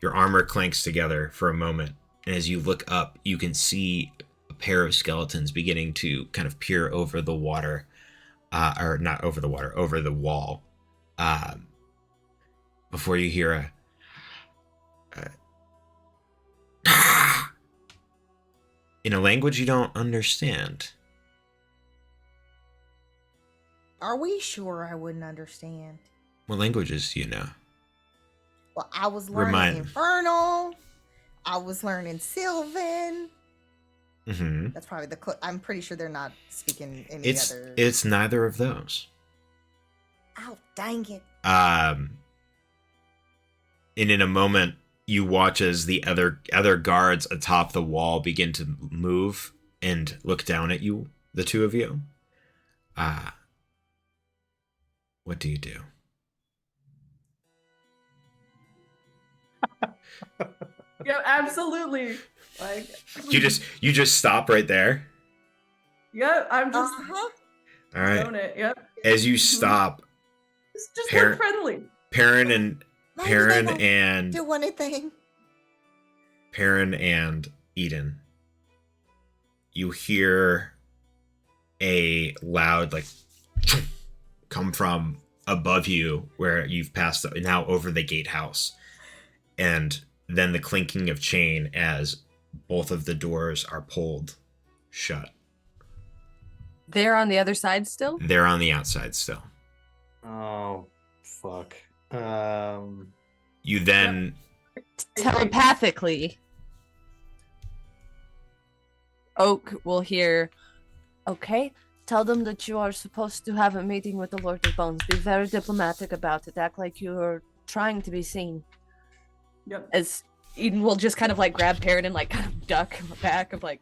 your armor clanks together for a moment. And as you look up, you can see a pair of skeletons beginning to kind of peer over the water, or not over the water, over the wall. Before you hear a in a language you don't understand. Are we sure I wouldn't understand? What languages do you know? Well, I was learning Infernal. I was learning Sylvan. Mm-hmm. That's probably I'm pretty sure they're not speaking any other. It's neither of those. Oh, dang it. And in a moment, you watch as the other guards atop the wall begin to move and look down at you, the two of you. What do you do? Yeah, absolutely. Like You just stop right there. yeah, I'm just All right. doing it. Yep. As you stop, Just Parent- look friendly. Perrin and Maybe Perrin they won't and do anything. Perrin and Eden, you hear a loud like come from above you where you've passed now over the gatehouse, and then the clinking of chain as both of the doors are pulled shut. They're on the other side still? They're on the outside still. Oh, fuck. You then Telepathically, Oak will hear, okay, tell them that you are supposed to have a meeting with the Lord of Bones. Be very diplomatic about it. Act like you're trying to be seen. Yep. As Eden will just kind of like grab Parrot and like kind of duck back of like,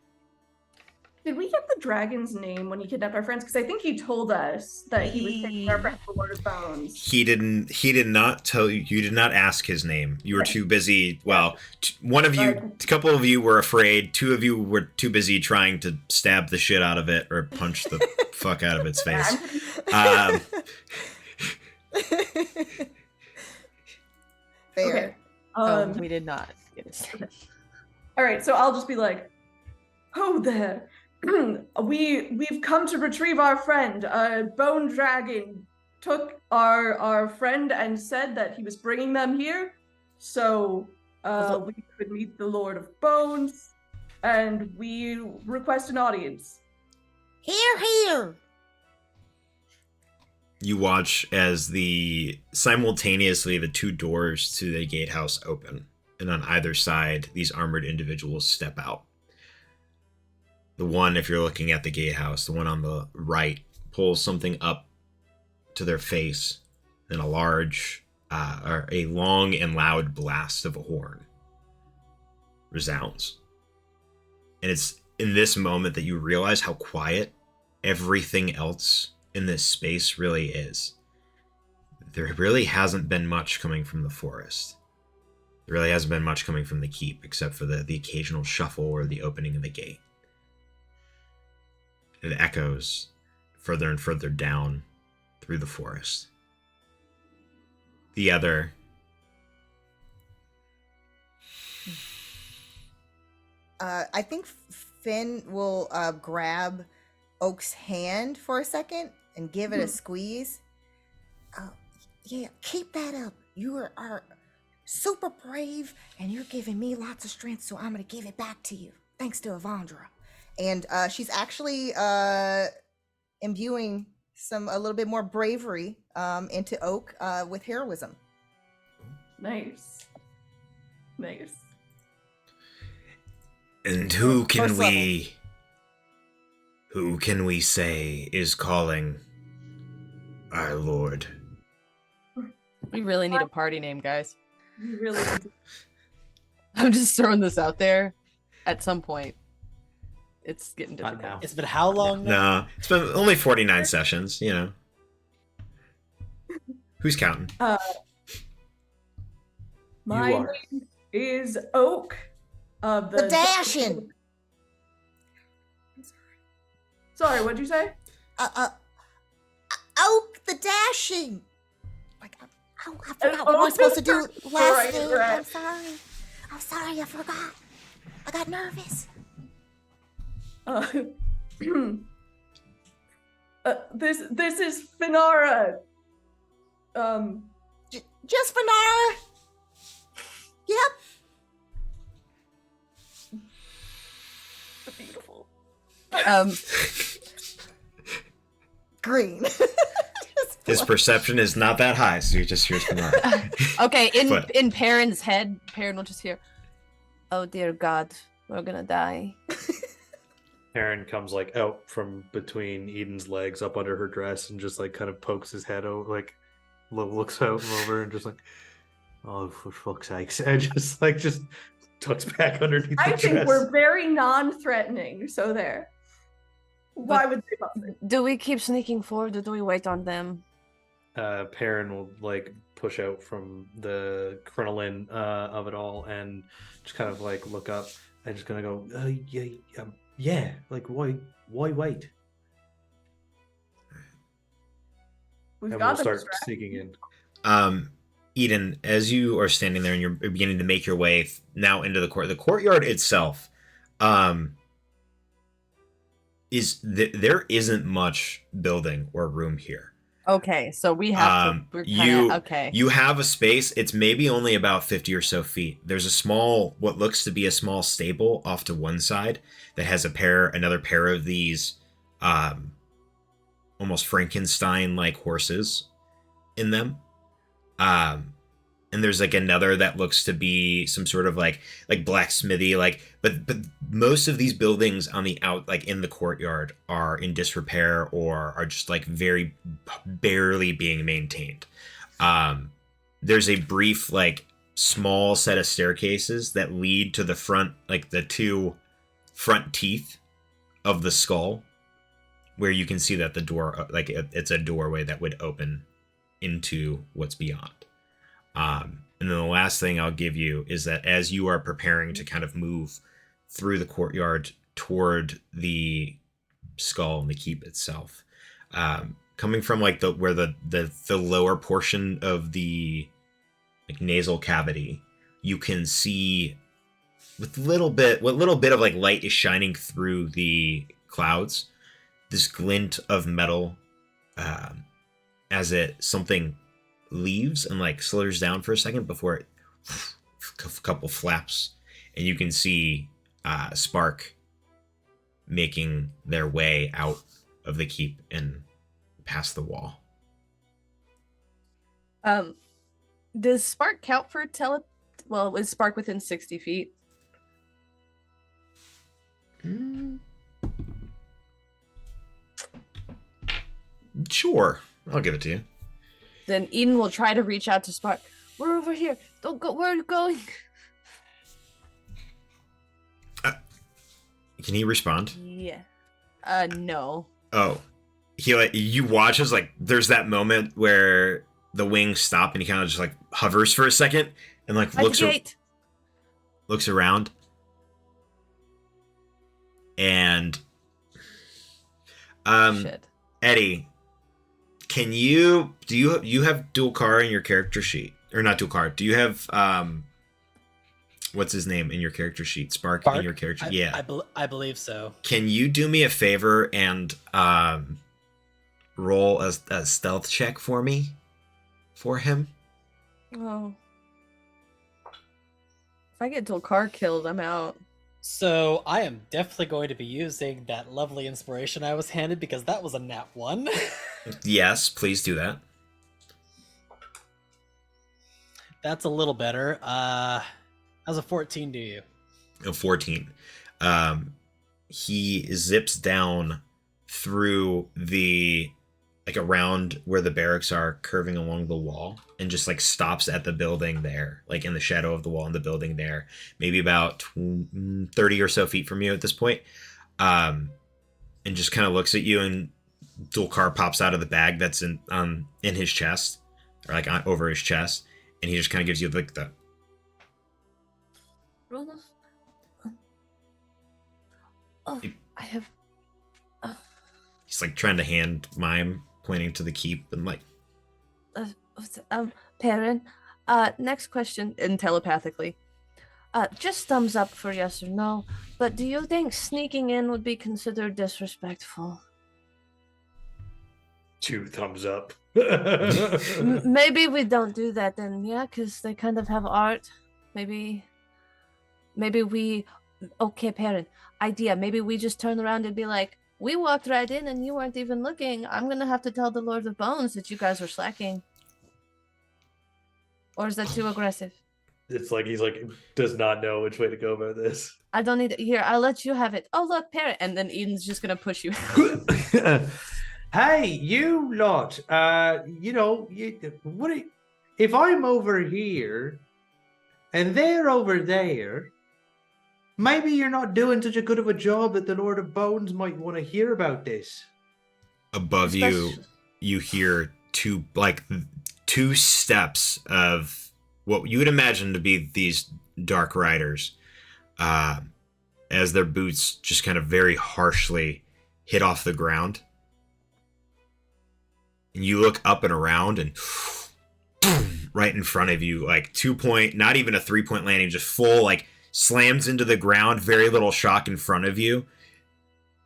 Did we get the dragon's name when he kidnapped our friends? Because I think he told us that he was taking our friends to Lord of Bones. he did not tell you. You did not ask his name. You were too busy. Well, one of you, a couple of you were afraid. Two of you were too busy trying to stab the shit out of it or punch the fuck out of its face. Fair. Okay. we did not get his name. All right, so I'll just be like, "Oh there, we've come to retrieve our friend. Bone Dragon took our friend and said that he was bringing them here, so we could meet the Lord of Bones, and we request an audience." Here. You watch as simultaneously the two doors to the gatehouse open, and on either side, these armored individuals step out. The one, if you're looking at the gatehouse, the one on the right pulls something up to their face, and a long and loud blast of a horn resounds. And it's in this moment that you realize how quiet everything else in this space really is. There really hasn't been much coming from the forest. There really hasn't been much coming from the keep, except for the occasional shuffle or the opening of the gate. It echoes further and further down through the forest. I think Finn will grab Oak's hand for a second and give it a squeeze. Yeah, keep that up. You are super brave, and you're giving me lots of strength, so I'm gonna give it back to you. Thanks to Avandra. And she's actually imbuing a little bit more bravery into Oak with heroism. Nice. And who can First we say is calling our lord? We really need a party name, guys. You really need to. I'm just throwing this out there. At some point, it's getting Not difficult. now. It's been how long now? No, it's been only 49 sessions, you know. Who's counting? My are. name is Oak of The Dashing. Sorry, what'd you say? Oak the Dashing. Like, I forgot what I was supposed to do last Right, name. right. I'm sorry, I forgot. I got nervous. This is Finara. Just Finara. Yep. Beautiful. Green. His perception is not that high, so you just hear from Okay, But- in Perrin's head, Perrin will just hear, "Oh dear God, we're gonna die." Aaron comes like out from between Eden's legs up under her dress and just like kind of pokes his head over, like looks out over and just like, oh, for fuck's sakes, and just tucks back underneath I the think dress. we're very non-threatening, so there. Why would they bother? Do we keep sneaking forward, or do we wait on them? Perrin will like push out from the crinoline of it all and just kind of like look up and just gonna go, yeah, like why wait? We've And got we'll them start distracted. sneaking in. Eden, as you are standing there and you're beginning to make your way now into the courtyard itself, there isn't much building or room here. Okay, so we have to. We're kinda, okay. You have a space. It's maybe only about 50 or so feet. There's a small, what looks to be a small stable off to one side that has another pair of these, almost Frankenstein-like horses in them. And there's like another that looks to be some sort of like blacksmithy, but most of these buildings on the in the courtyard are in disrepair or are just like very barely being maintained. There's a brief small set of staircases that lead to the front, the two front teeth of the skull, where you can see that the door, it's a doorway that would open into what's beyond. And then the last thing I'll give you is that as you are preparing to kind of move through the courtyard toward the skull and the keep itself, coming from where the lower portion of the nasal cavity, you can see what little bit of light is shining through the clouds, this glint of metal, as something leaves and slithers down for a second before it a couple flaps, and you can see Spark making their way out of the keep and past the wall. Does Spark count for well, is Spark within 60 feet? Sure, I'll give it to you. Then Eden will try to reach out to Spark. We're over here. Don't go. Where are you going? Can he respond? Yeah. No. Oh, you watch as there's that moment where the wings stop and he kind of just hovers for a second and looks around, and Shit. Eddie, do you have dual car in your character sheet, or not dual car? Do you have what's his name in your character sheet? Spark Spark? in your character. Yeah. I believe so. Can you do me a favor and roll a stealth check for me? For him? Oh. If I get Dolkar killed, I'm out. So I am definitely going to be using that lovely inspiration I was handed because that was a nat 1. Yes, please do that. That's a little better. How's a 14 do you? A 14. He zips down through the like around where the barracks are, curving along the wall, and just like stops at the building there, like in the shadow of the wall in the building there, maybe about 30 or so feet from you at this point, and just kind of looks at you, and Dolkar pops out of the bag that's in his chest, or like over his chest, and he just kind of gives you like the Oh, I have. He's like trying to hand mime, pointing to the keep, and like, Perrin. Next question, and telepathically. Just thumbs up for yes or no. But do you think sneaking in would be considered disrespectful? 2 thumbs up. Maybe we don't do that then, yeah, because they kind of have art. Maybe we. Okay, Perrin. Idea. Maybe we just turn around and be like, we walked right in and you weren't even looking. I'm gonna have to tell the Lord of Bones that you guys are slacking. Or is that too aggressive? It's like he's like does not know which way to go about this. I don't need it. Here, I'll let you have it. Oh, look, Parrot. And then Eden's just gonna push you. Hey, you lot. If I'm over here and they're over there, maybe you're not doing such a good of a job that the Lord of Bones might want to hear about this. above you, you hear two steps of what you would imagine to be these dark riders, as their boots just kind of very harshly hit off the ground. And you look up and around, and right in front of you, like 2-point, not even a 3-point landing, just full, like, slams into the ground, very little shock in front of you.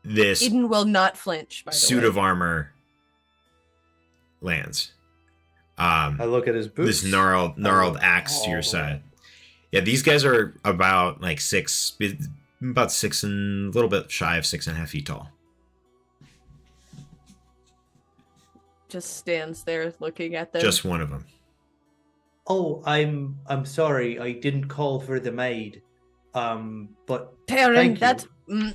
This Eden will not flinch, by the suit way. of armor lands. I look at his boots. This gnarled axe to your side. Yeah, these guys are about like 6 and a little bit shy of 6.5 feet tall. Just stands there looking at them. Just one of them. Oh, I'm sorry. I didn't call for the maid. But Perrin, thank that's... you.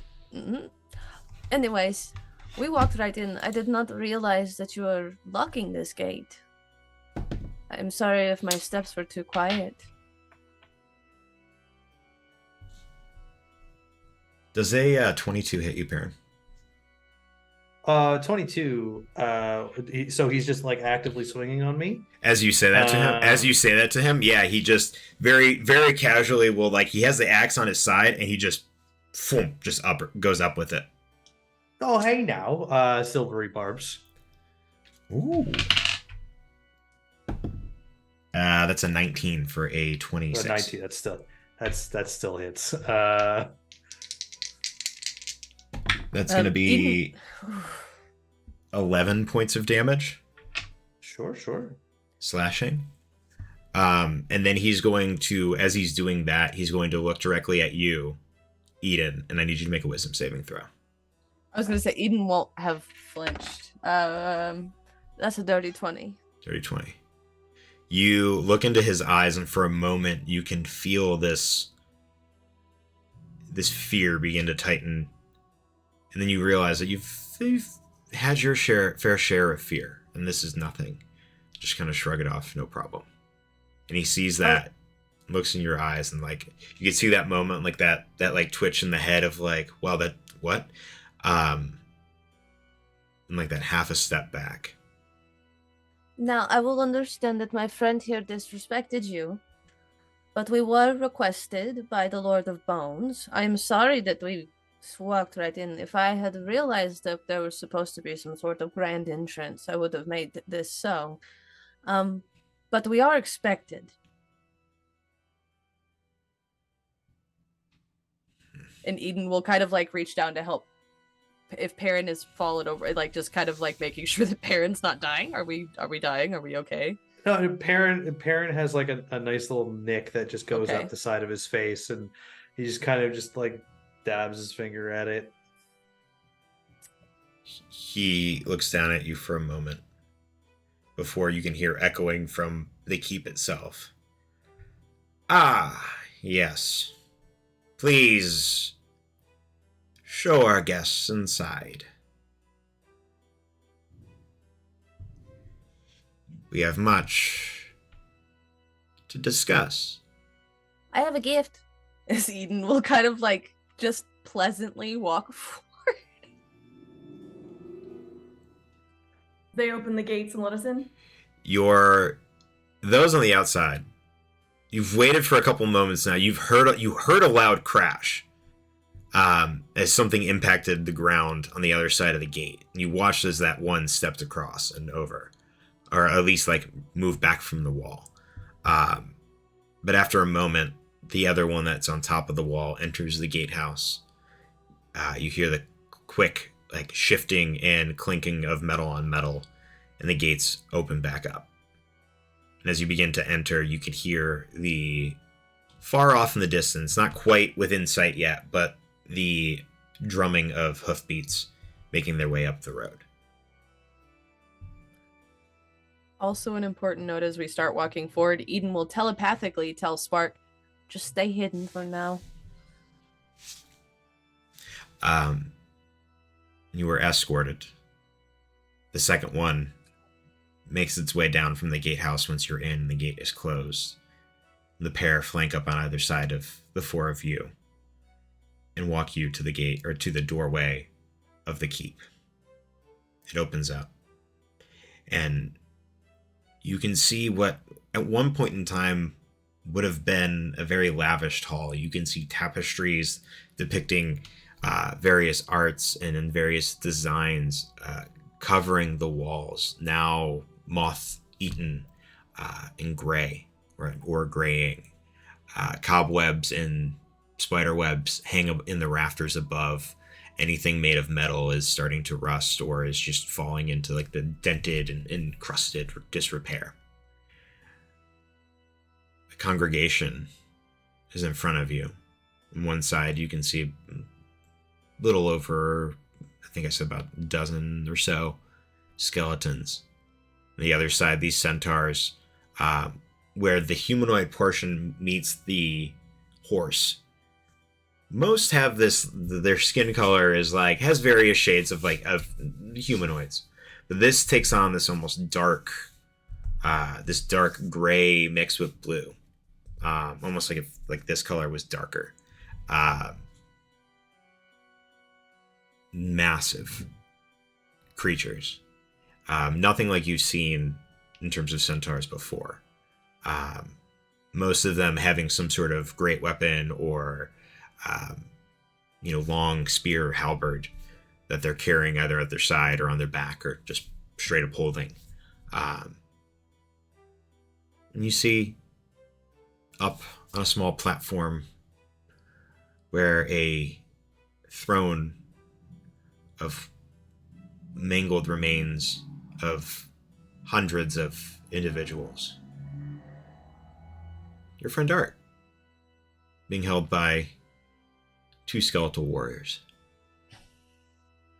Anyways, we walked right in. I did not realize that you were locking this gate. I'm sorry if my steps were too quiet. Does a 22 hit you, Perrin? 22. So he's just like actively swinging on me. As you say that to him, yeah, he just very, very casually will, like, he has the axe on his side, and he just goes up with it. Oh, hey now, silvery barbs. Ooh. That's a 19 for a 26. 19. That still hits. That's going to be 11 points of damage. Sure. Slashing. And then he's going to, as he's doing that, he's going to look directly at you, Eden, and I need you to make a wisdom saving throw. I was going to say Eden won't have flinched. That's a dirty 20. Dirty 20. You look into his eyes, and for a moment, you can feel this fear begin to tighten. And then you realize that you've had your fair share of fear, and this is nothing. Just kind of shrug it off, no problem. And he sees that, looks in your eyes, and like you can see that moment, like that like twitch in the head of like, wow, that what? And like that half a step back. Now, I will understand that my friend here disrespected you, but we were requested by the Lord of Bones. I am sorry that we walked right in. If I had realized that there was supposed to be some sort of grand entrance, I would have made this so. But we are expected. And Eden will kind of like reach down to help if Perrin is fallen over, like just kind of like making sure that Perrin's not dying. Are we dying? Are we okay? No, Perrin has like a nice little nick that just goes Okay. up the side of his face, and he just kind of just like dabs his finger at it. He looks down at you for a moment before you can hear echoing from the keep itself. Ah, yes. Please show our guests inside. We have much to discuss. I have a gift. As Eden will kind of like just pleasantly walk forward. They open the gates and let us in. Those on the outside. You've waited for a couple moments now. You heard a loud crash as something impacted the ground on the other side of the gate. You watched as that one stepped across and over, or at least like moved back from the wall. But after a moment, the other one that's on top of the wall enters the gatehouse. You hear the quick like shifting and clinking of metal on metal, and the gates open back up. And as you begin to enter, you could hear the far off in the distance, not quite within sight yet, but the drumming of hoofbeats making their way up the road. Also, an important note as we start walking forward, Eden will telepathically tell Spark, just stay hidden for now. You were escorted. The second one makes its way down from the gatehouse once you're in and the gate is closed. The pair flank up on either side of the four of you and walk you to the gate, or to the doorway of the keep. It opens up, and you can see what at one point in time would have been a very lavish hall. You can see tapestries depicting various arts and in various designs covering the walls, now moth-eaten in gray or graying. Cobwebs and spider webs hang up in the rafters above. Anything made of metal is starting to rust or is just falling into like the dented and encrusted disrepair. The congregation is in front of you. On one side, you can see a little over, I think I said about a dozen or so skeletons. On the other side, these centaurs, where the humanoid portion meets the horse. Most have this, their skin color is like, has various shades of humanoids. But this takes on this almost dark, this dark gray mixed with blue. Almost like if like this color was darker. Massive creatures. Nothing like you've seen in terms of centaurs before. Most of them having some sort of great weapon or long spear or halberd that they're carrying either at their side or on their back or just straight up holding. And you see up on a small platform where a throne of mangled remains of hundreds of individuals. Your friend Art, being held by two skeletal warriors.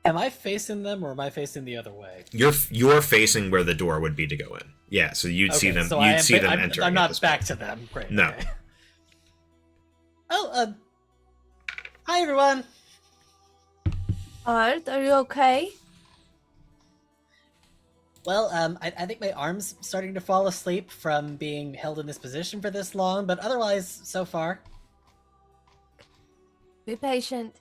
Am I facing them or am I facing the other way? You're facing where the door would be to go in. Yeah, so you'd see them. So you'd see them entering. I'm not back to them. Great. No. Okay. Oh, hi everyone. Art, are you okay? Well, I think my arm's starting to fall asleep from being held in this position for this long, but otherwise, so far. Be patient.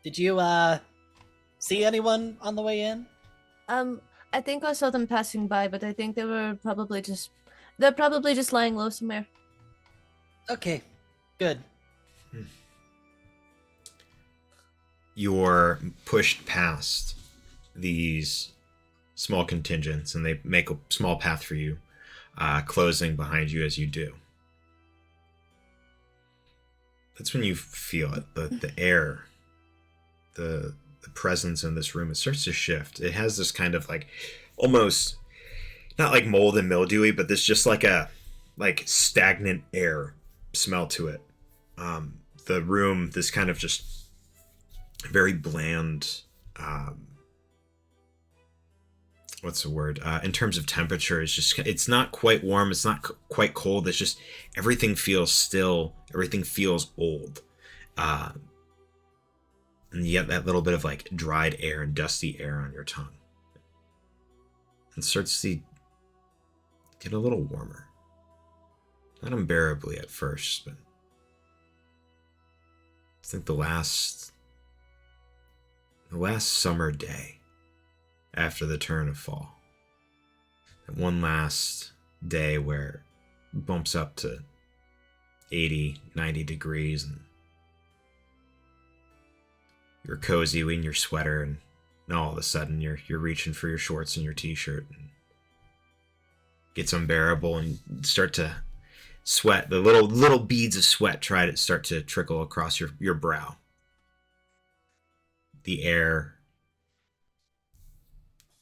Did you, see anyone on the way in? I think I saw them passing by, but I think they're probably just lying low somewhere. Okay, good. You're pushed past these small contingents, and they make a small path for you, closing behind you as you do. that's when you feel it. The air, the presence in this room, it starts to shift. It has this kind of like almost not like mold and mildewy, but this just like a stagnant air smell to it. The room, this kind of just very bland, what's the word? In terms of temperature, it's not quite warm. It's not quite cold. It's just everything feels still. Everything feels old. And you get that little bit of like dried air and dusty air on your tongue. And starts to get a little warmer. Not unbearably at first, but I think the last summer day after the turn of fall. That one last day where it bumps up to 80, 90 degrees and you're cozy in your sweater, and all of a sudden you're reaching for your shorts and your t-shirt, and it gets unbearable and you start to sweat. The little beads of sweat start to trickle across your brow. The air,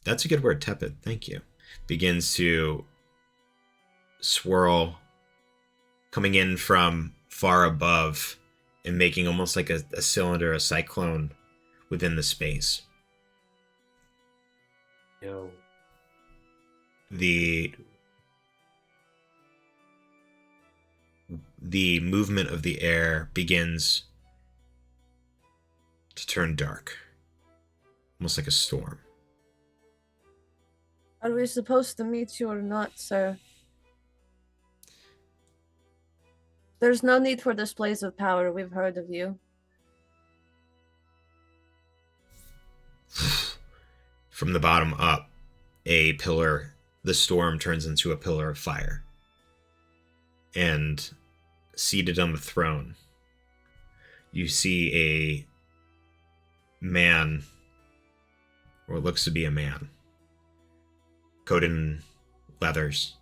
that's a good word, tepid, thank you, begins to swirl, coming in from far above and making almost like a cylinder, a cyclone within the space. Yo. The movement of the air begins to turn dark, almost like a storm. Are we supposed to meet you or not, sir? There's no need for displays of power. We've heard of you. From the bottom up, a pillar, the storm turns into a pillar of fire. And seated on the throne, you see a man, or what looks to be a man, coated in leathers,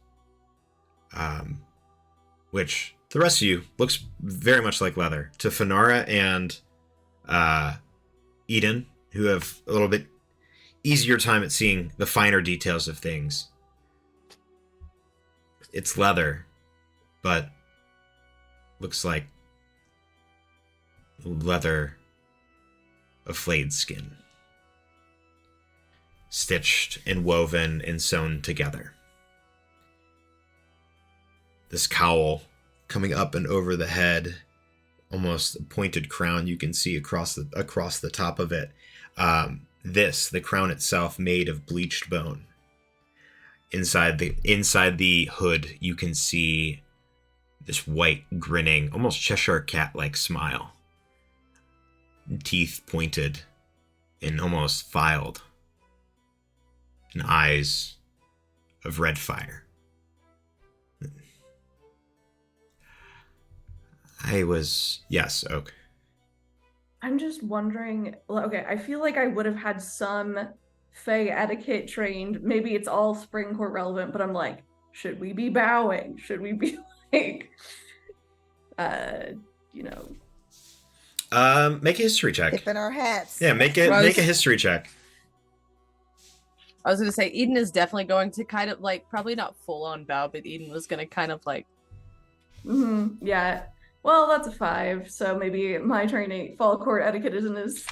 which the rest of you looks very much like leather. To Fenara and Eden, who have a little bit easier time at seeing the finer details of things, it's leather, but looks like leather of flayed skin, stitched and woven and sewn together. This cowl coming up and over the head, almost a pointed crown you can see across the top of it. The crown itself made of bleached bone. Inside the hood, you can see this white, grinning, almost Cheshire cat-like smile. Teeth pointed and almost filed. And eyes of red fire. Yes, Oak. I'm just wondering, okay, I feel like I would have had some Fey etiquette trained. Maybe it's all Spring Court relevant, but I'm like, should we be bowing? Should we be like, Make a history check. Tipping our hats. Yeah, make a history check. I was gonna say Eden is definitely going to kind of like, probably not full on bow, but Eden was gonna kind of like, yeah. Well, that's a 5, so maybe my training fall court etiquette isn't as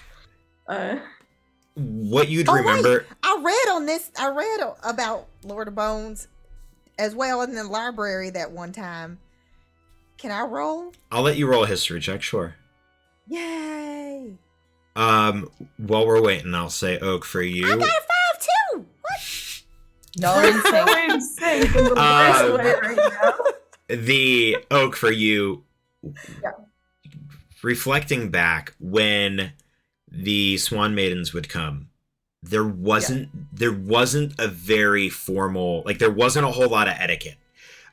What you'd remember. Wait, I read about Lord of Bones as well in the library that one time. Can I roll? I'll let you roll a history check, sure. Yay! While we're waiting, I'll say Oak for you. I got a 5 too. What? y'all are in sync. so in sync in the worst way right now. The Oak for you. Yeah. Reflecting back, when the Swan Maidens would come, there wasn't a very formal, like there wasn't a whole lot of etiquette.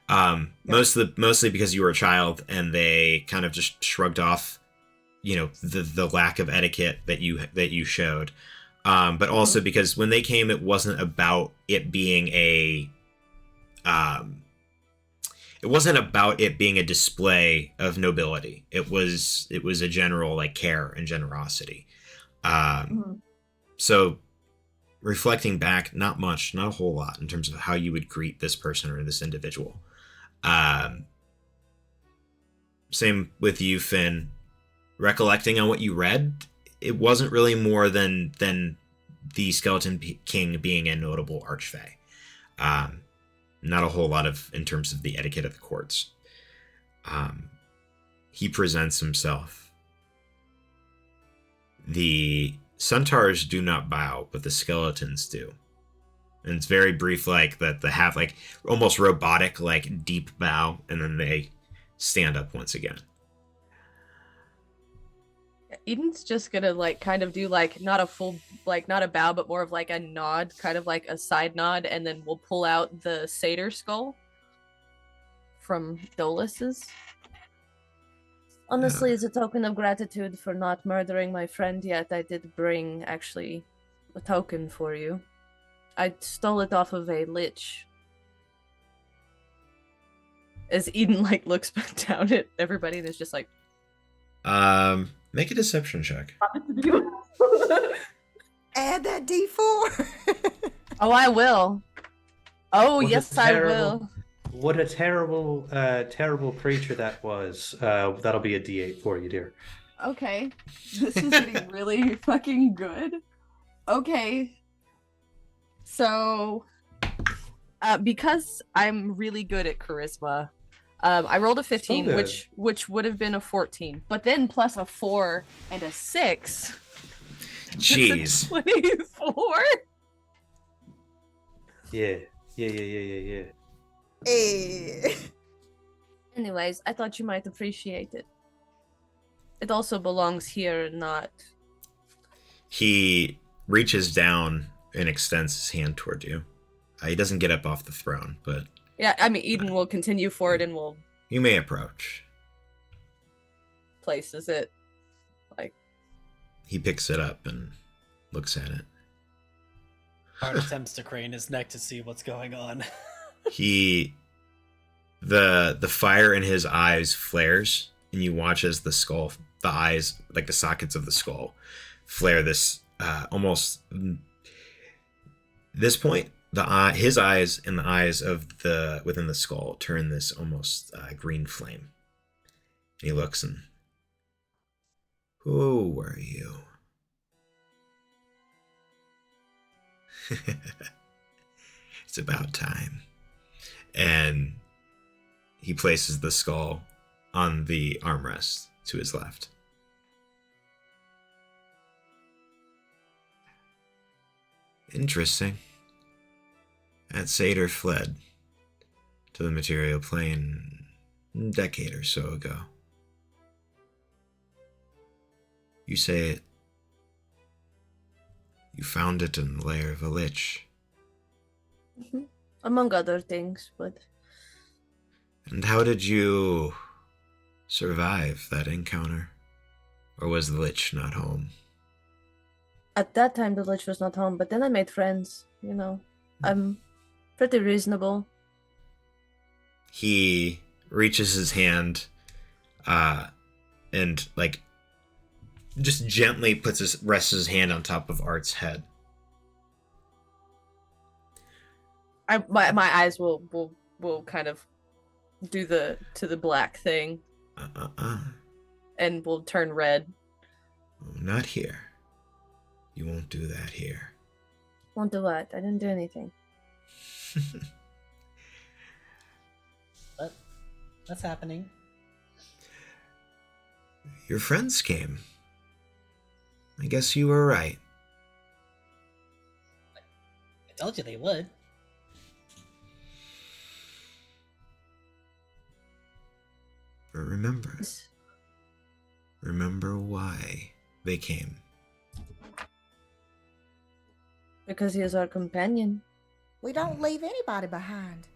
Mostly because you were a child and they kind of just shrugged off, the lack of etiquette that you showed. But also because when they came, it wasn't about it being it wasn't about it being a display of nobility. It was a general like care and generosity. So reflecting back, not a whole lot in terms of how you would greet this person or this individual. Same with you, Finn. Recollecting on what you read, it wasn't really more than the Skeleton King being a notable archfey. Not a whole lot in terms of the etiquette of the courts. He presents himself. The centaurs do not bow, but the skeletons do. And it's very brief, like that they have like almost robotic, like deep bow, and then they stand up once again. Eden's just gonna like kind of do like not a full like not a bow but more of like a nod, kind of like a side nod, and then we'll pull out the satyr skull from Dolus's. Honestly, as a token of gratitude for not murdering my friend yet, I did bring actually a token for you. I stole it off of a lich. As Eden like looks back down at everybody and is just like, Make a deception check. Add that D4. oh, I will. Oh, What a yes, I terrible- will. What a terrible, terrible creature that was. That'll be a D8 for you, dear. Okay. This is getting really fucking good. Okay. So, because I'm really good at charisma, I rolled a 15, good. which would have been a 14, but then plus a 4 and a 6. Jeez. It's a 24. Yeah. Hey. Anyways, I thought you might appreciate it. It also belongs here, not. He reaches down and extends his hand toward you. He doesn't get up off the throne, but Yeah, I mean, Eden will continue forward and will you may approach. places it. He picks it up and looks at it. Bard attempts to crane his neck to see what's going on. The fire in his eyes flares, and you watch as the eyes, like the sockets of the skull, flare this almost. This point, his eyes and the eyes of the within the skull turn this almost green flame. And he looks and, who were you? It's about time. And he places the skull on the armrest to his left. Interesting. That satyr fled to the material plane a decade or so ago. You say it. You found it in the lair of a lich. Among other things, but And how did you survive that encounter? Or was the lich not home? at that time the lich was not home, but then I made friends, you know. I'm pretty reasonable. He reaches his hand and like just gently rests his hand on top of Art's head. My eyes will kind of do the to the black thing and will turn red. Oh, not here. You won't do that here. Won't do what? I didn't do anything. What's happening? Your friends came. I guess you were right. I told you they would. But remember why they came. Because he is our companion. We don't leave anybody behind.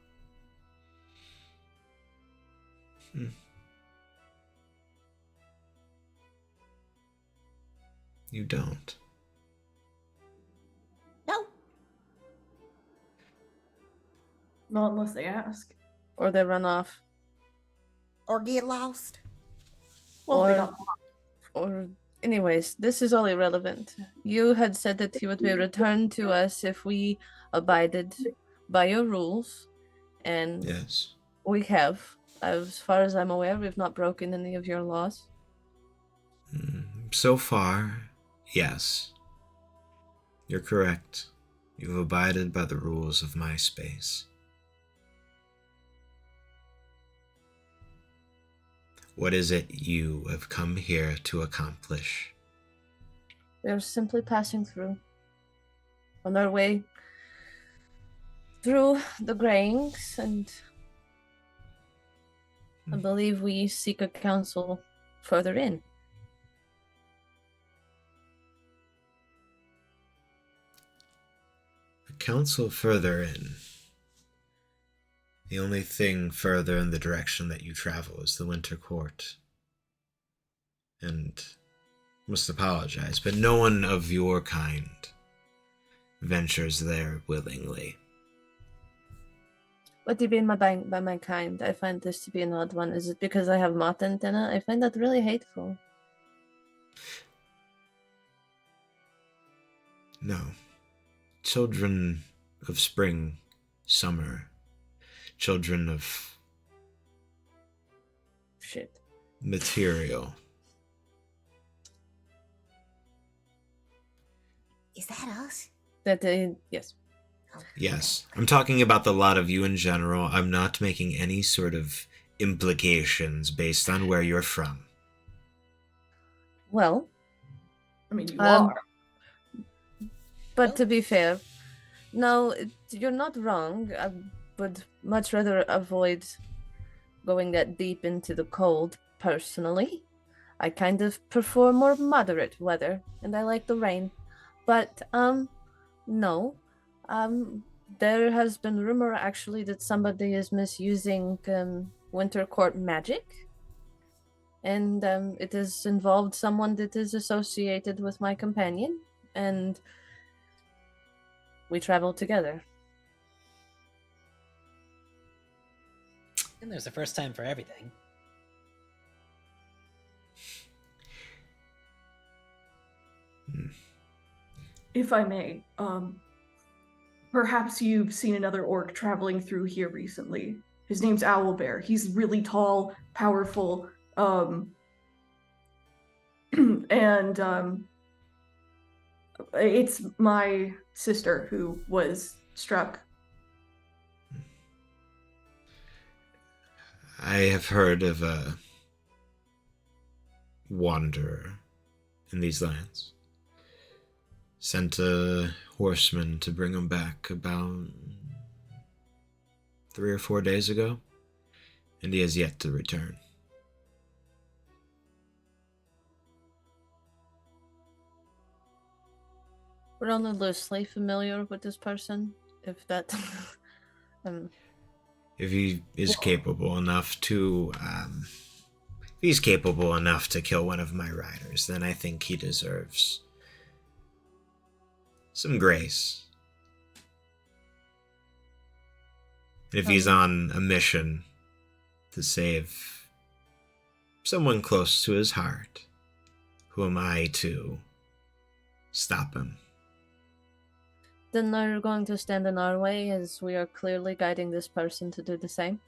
You don't. No. Not unless they ask. Or they run off. or get lost. Well, they Or- don't. Or, anyways, this is all irrelevant. You had said that you would be returned to us if we abided by your rules, and Yes. we have. As far as I'm aware, we've not broken any of your laws. So far, yes. You're correct. You've abided by the rules of my space. What is it you have come here to accomplish? We're simply passing through. On our way through the Grayings, and I believe we seek a council further in. A council further in. The only thing further in the direction that you travel is the Winter Court. And must apologize, but no one of your kind ventures there willingly. What do you mean by my kind? I find this to be an odd one. Is it because I have moth antenna? I find that really hateful. No. Children of spring, summer, children of Shit. material. Is that us? Yes. Yes. I'm talking about the lot of you in general. I'm not making any sort of implications based on where you're from. Well, I mean, you Um, are. but to be fair, no, you're not wrong. I would much rather avoid going that deep into the cold, personally. I kind of prefer more moderate weather, and I like the rain. But, no. There has been rumor, actually, that somebody is misusing, Winter Court magic. And, it has involved someone that is associated with my companion, and we travel together. And there's a first time for everything. If I may, perhaps you've seen another orc traveling through here recently. His name's Owlbear. He's really tall, powerful, and it's my sister who was struck. I have heard of a wanderer in these lands. Sent a horseman to bring him back about 3 or 4 days ago, and he has yet to return. We're only loosely familiar with this person, if that. If he is capable enough to, if he's capable enough to kill one of my riders, then I think he deserves some grace. If he's on a mission to save someone close to his heart, who am I to stop him? Then they're going to stand in our way, as we are clearly guiding this person to do the same.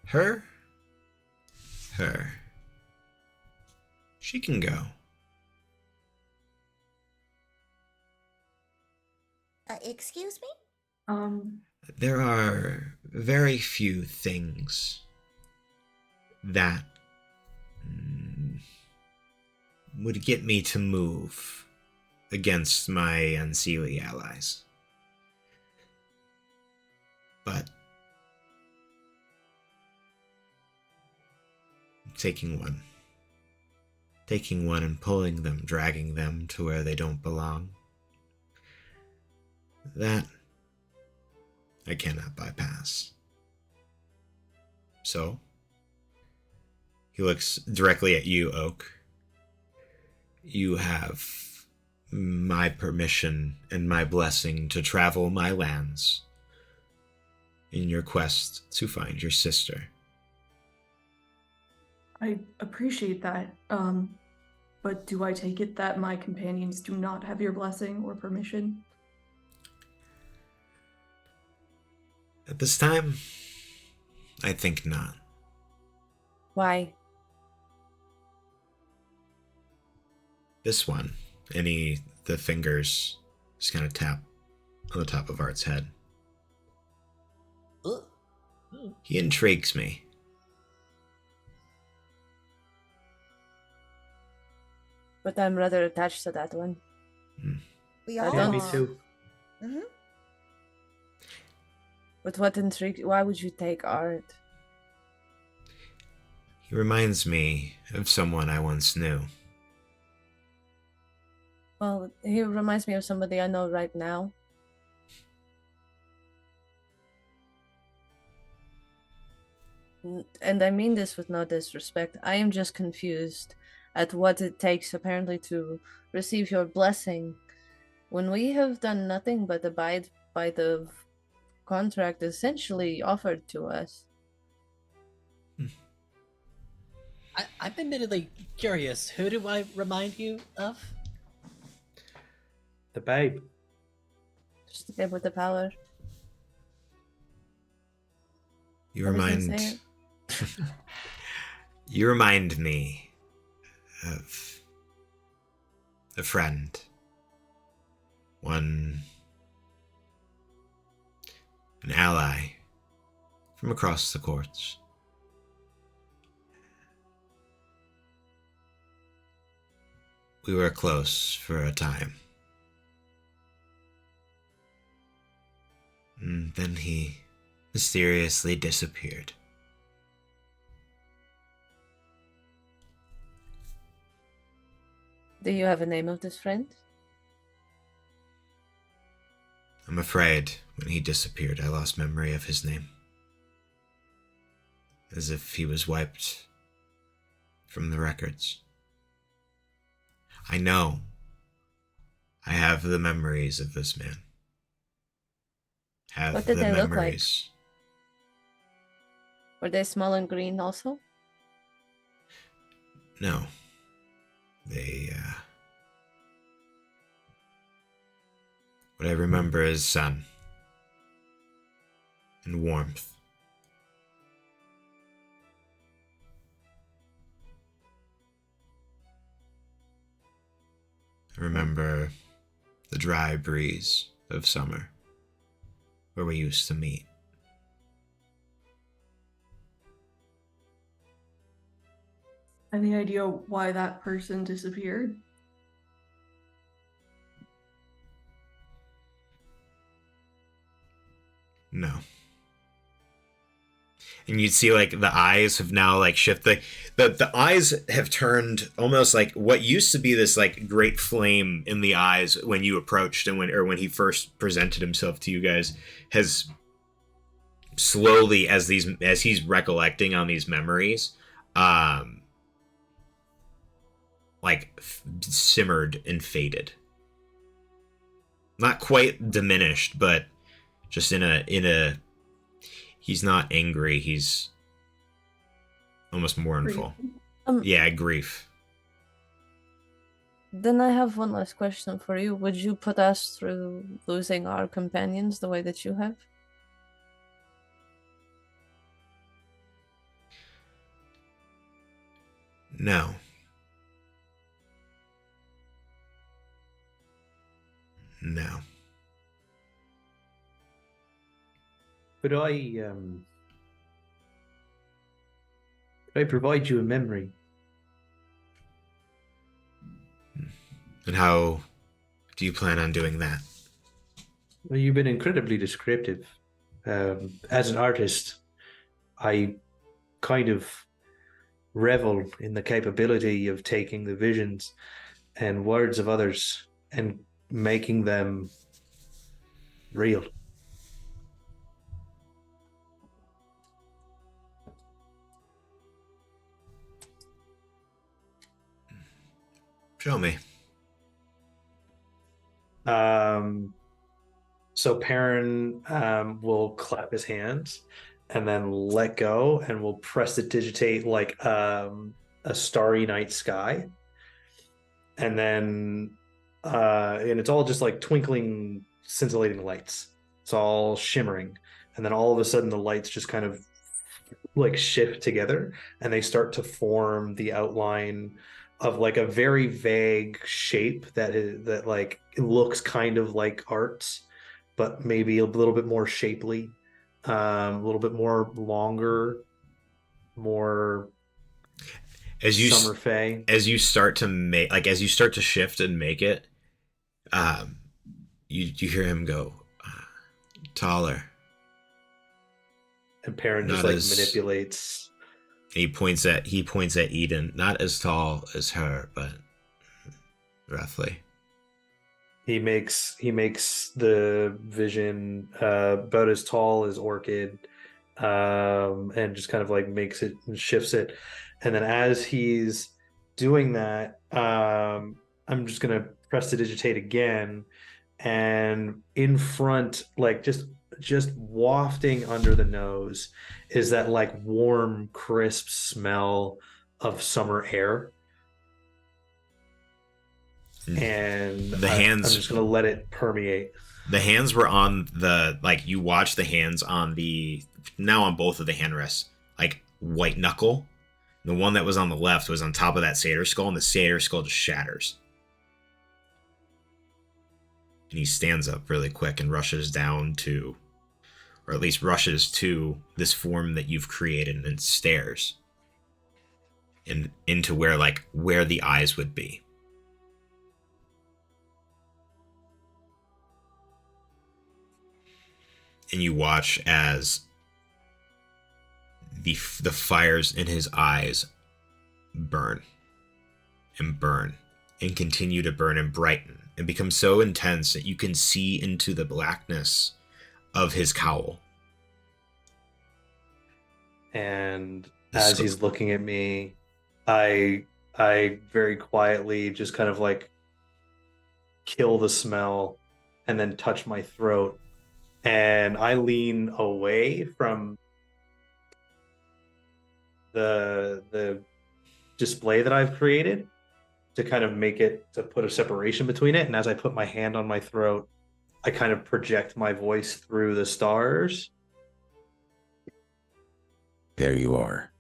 Her? She can go. Excuse me? There are very few things that would get me to move against my unseelie allies. But taking one and pulling them, dragging them to where they don't belong, that I cannot bypass. So, he looks directly at you, Oak. You have my permission and my blessing to travel my lands in your quest to find your sister. I appreciate that. But do I take it that my companions do not have your blessing or permission? At this time, I think not. Why? This one, the fingers just kind of tap on the top of Art's head. He intrigues me. But I'm rather attached to that one. We I all Yeah, don't- me are. too. hmm But what intrigued? Why would you take Art? He reminds me of someone I once knew. Well, he reminds me of somebody I know right now. And I mean this with no disrespect. I am just confused at what it takes apparently to receive your blessing when we have done nothing but abide by the contract essentially offered to us. I'm admittedly curious. Who do I remind you of? The babe. Just to get with the power. You I was gonna remind say you remind me of a friend. An ally from across the courts. We were close for a time. And then he mysteriously disappeared. Do you have a name of this friend? I'm afraid when he disappeared, I lost memory of his name. As if he was wiped from the records. I know I have the memories of this man. Have What did the they look like? memories. Were they small and green also? No. They, what I remember is sun and warmth. I remember the dry breeze of summer where we used to meet. Any idea why that person disappeared? No. And you'd see like the eyes have now like shifted. The eyes have turned almost like what used to be this like great flame in the eyes when you approached and when he first presented himself to you guys has slowly as he's recollecting on these memories simmered and faded. Not quite diminished, but just in a he's not angry, he's almost mournful. Yeah, grief. Then I have one last question for you. Would you put us through losing our companions the way that you have? No. No. Could I provide you a memory? And how do you plan on doing that? Well, you've been incredibly descriptive. As an artist, I kind of revel in the capability of taking the visions and words of others and making them real. Show me. So Perrin will clap his hands and then let go and will prestidigitate like a starry night sky. And then and it's all just like twinkling, scintillating lights. It's all shimmering. And then all of a sudden the lights just kind of like shift together and they start to form the outline of like a very vague shape that like it looks kind of like art, but maybe a little bit more shapely, a little bit more longer, more As you summer fay. as you start to make like as you start to shift and make it, you hear him go taller. And Perrin just Not like as- manipulates. He points at Eden, not as tall as her, but roughly. He makes the vision about as tall as Orchid, and just kind of like makes it and shifts it. And then as he's doing that, I'm just gonna prestidigitate again, and in front, like just wafting under the nose, is that like warm, crisp smell of summer air. And The I'm hands just gonna let it permeate. the hands were on the like you watch the hands on the now on both of the hand rests like white knuckle. The one that was on the left was on top of that satyr skull, and the satyr skull just shatters. And he stands up really quick and rushes down to, or at least rushes to this form that you've created and stares into where the eyes would be. And you watch as the fires in his eyes burn and burn and continue to burn and brighten and become so intense that you can see into the blackness of his cowl. And as he's looking at me, I very quietly just kind of like kill the smell and then touch my throat, and I lean away from the display that I've created to kind of make it, to put a separation between it. And as I put my hand on my throat, I kind of project my voice through the stars. There you are.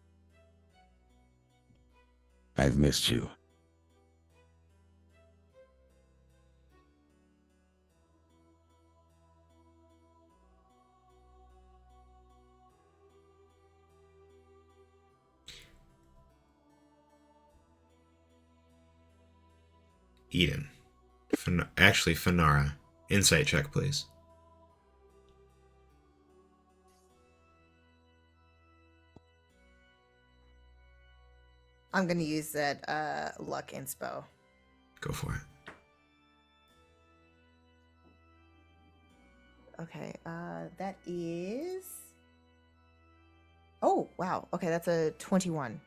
I've missed you. Eden. Actually, Fanara. Insight check, please. I'm gonna use that luck inspo. Go for it. Okay, that is. Oh wow. Okay, that's a 21.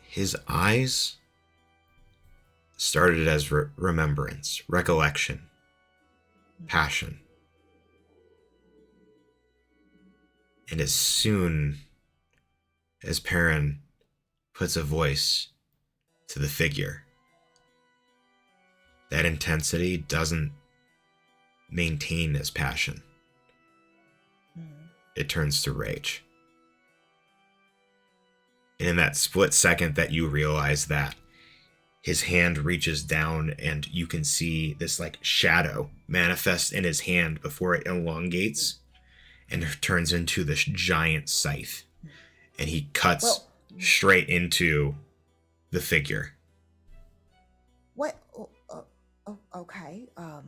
His eyes started as remembrance, recollection, passion. And as soon as Perrin puts a voice to the figure, that intensity doesn't maintain as passion. It turns to rage. And in that split second that you realize that, his hand reaches down and you can see this like shadow manifest in his hand before it elongates and turns into this giant scythe. And he cuts straight into the figure. What? Okay. I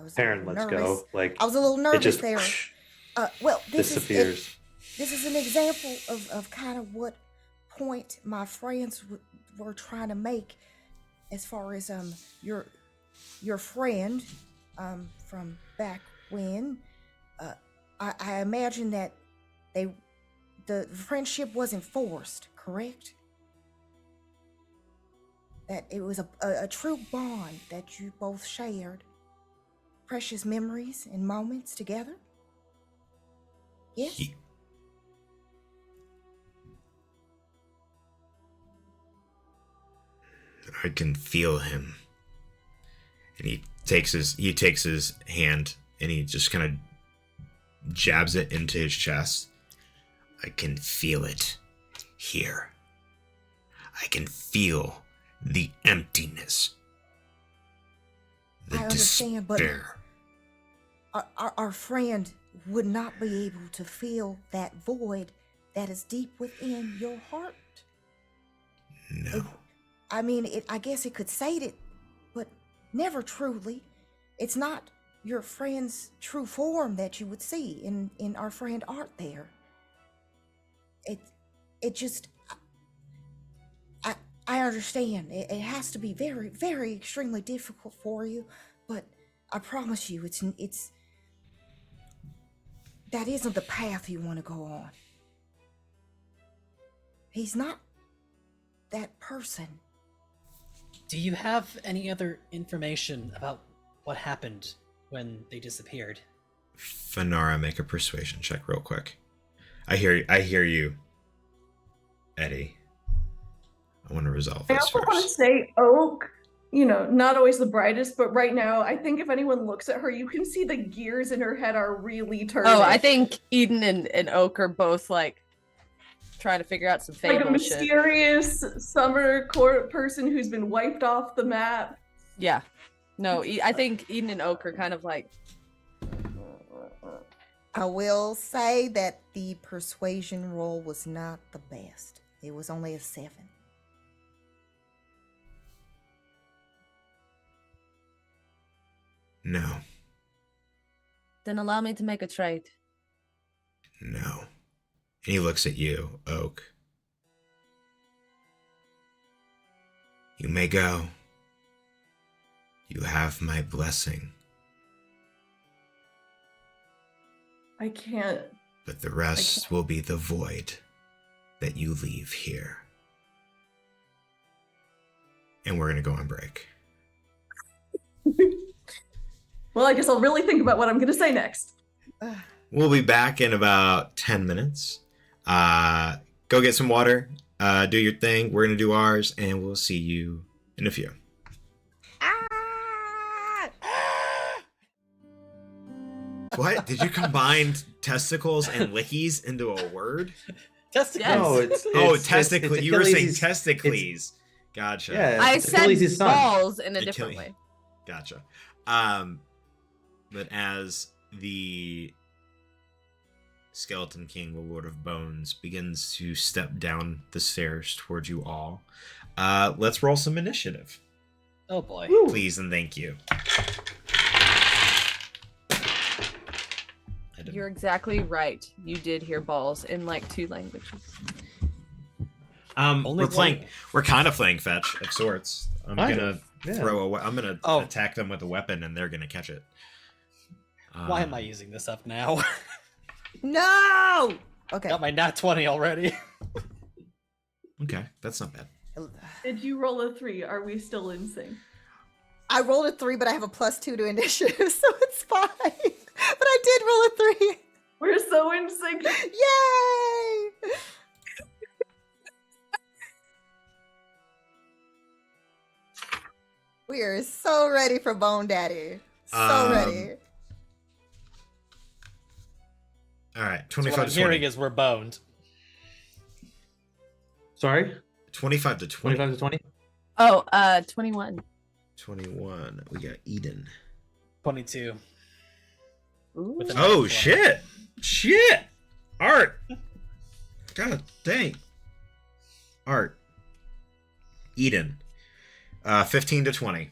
was Perrin lets nervous. go. Like I was a little nervous just there. Well, this disappears. This is an example of kind of what point my friends were trying to make, as far as your friend from back when. I imagine that the friendship wasn't forced, correct? that it was a true bond that you both shared. Precious memories and moments together. Yes? He- I can feel him. And he takes his hand and he just kind of jabs it into his chest. I can feel it here. I can feel the emptiness. The I understand, but despair. our friend would not be able to fill that void that is deep within your heart. No. I mean, I guess it could sate it, but never truly. It's not your friend's true form that you would see in our friend Art there. It just, I understand. It has to be very, very extremely difficult for you, but I promise you, it's that isn't the path you want to go on. He's not that person. Do you have any other information about what happened when they disappeared? Fanara, make a persuasion check real quick. I hear you, Eddie. I want to resolve I this also want to first. say Oak, you know, not always the brightest, but right now, I think if anyone looks at her, you can see the gears in her head are really turning. Oh, I think Eden and Oak are both like trying to figure out some like a fable shit. mysterious summer court person who's been wiped off the map. Yeah. No, I think Eden and Oak are kind of like, I will say that the persuasion roll was not the best. It was only a 7. No. Then allow me to make a trade. No. And he looks at you, Oak. You may go. You have my blessing. I can't. But the rest will be the void that you leave here. And we're going to go on break. Well, I guess I'll really think about what I'm going to say next. We'll be back in about 10 minutes. Go get some water. Do your thing. We're going to do ours. And we'll see you in a few. What? Did you combine testicles and lickies into a word? Testicles. Yes. No, it's Testicles. it's You were saying Achilles' testicles. Gotcha. Yeah, I it's said Achilles' son. balls in a different Achilles. way. Gotcha. But as the Skeleton King, the Lord of Bones, begins to step down the stairs towards you all, let's roll some initiative. Oh boy. Please and thank you. You're exactly right. You did hear balls in like 2 languages. Only We're kind of playing fetch of sorts. I'm Kind gonna of, yeah. I'm gonna Oh. attack them with a weapon and they're gonna catch it. Why am I using this up now? No! Okay. Got my nat 20 already. Okay, that's not bad. Did you roll a 3? Are we still in sync? I rolled a 3, but I have a +2 to initiative, so it's fine. But I did roll a 3. We're so in sync. Yay! We are so ready for Bone Daddy. So ready. All right, So 25 what I'm to hearing 20. is we're boned. Sorry, 25 to 20. 25 to 20. Oh, 21. 21. We got Eden. 22. Ooh. With an Oh, extra. shit. Shit. Art. God dang. Art. Eden. 15 to 20.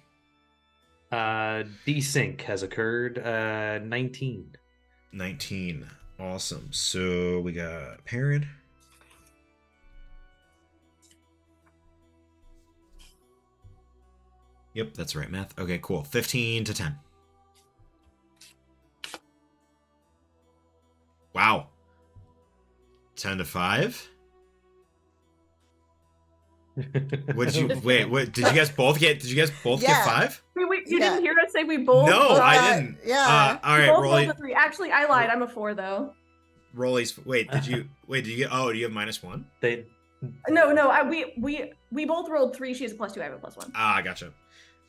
Desync has occurred. 19. 19. Awesome. So we got Perrin. Yep, that's right, math. Okay, cool. 15 to 10. Wow. 10 to 5. What did you wait? What did you guys both get? Did you guys both Yeah. get 5? Wait, you Yeah. didn't hear us say we both? No, both I got- didn't. yeah. All we right, both rolled Rolly. a 3. Actually, I lied. I'm a 4 though. Rolly's. Wait, did you get? Oh, do you have -1? They No, we both rolled 3. She has a +2. I have a +1. Ah, gotcha.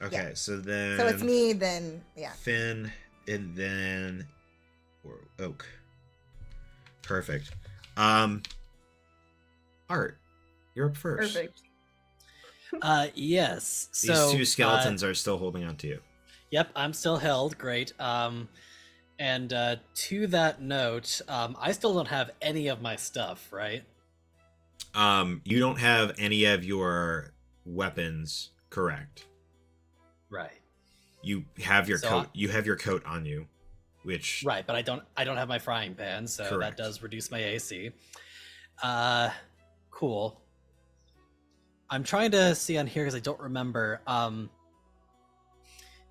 Okay, so then. So it's me, then yeah. Finn, and then or Oak. Perfect. Art, you're up first. Perfect. Yes. These So two skeletons are still holding on to you. Yep, I'm still held. Great. And to that note, I still don't have any of my stuff, right? You don't have any of your weapons, correct? Right. You have your So coat. You have your coat on you, which Right, but I don't have my frying pan, so Correct. that does reduce my AC. Cool. I'm trying to see on here because I don't remember.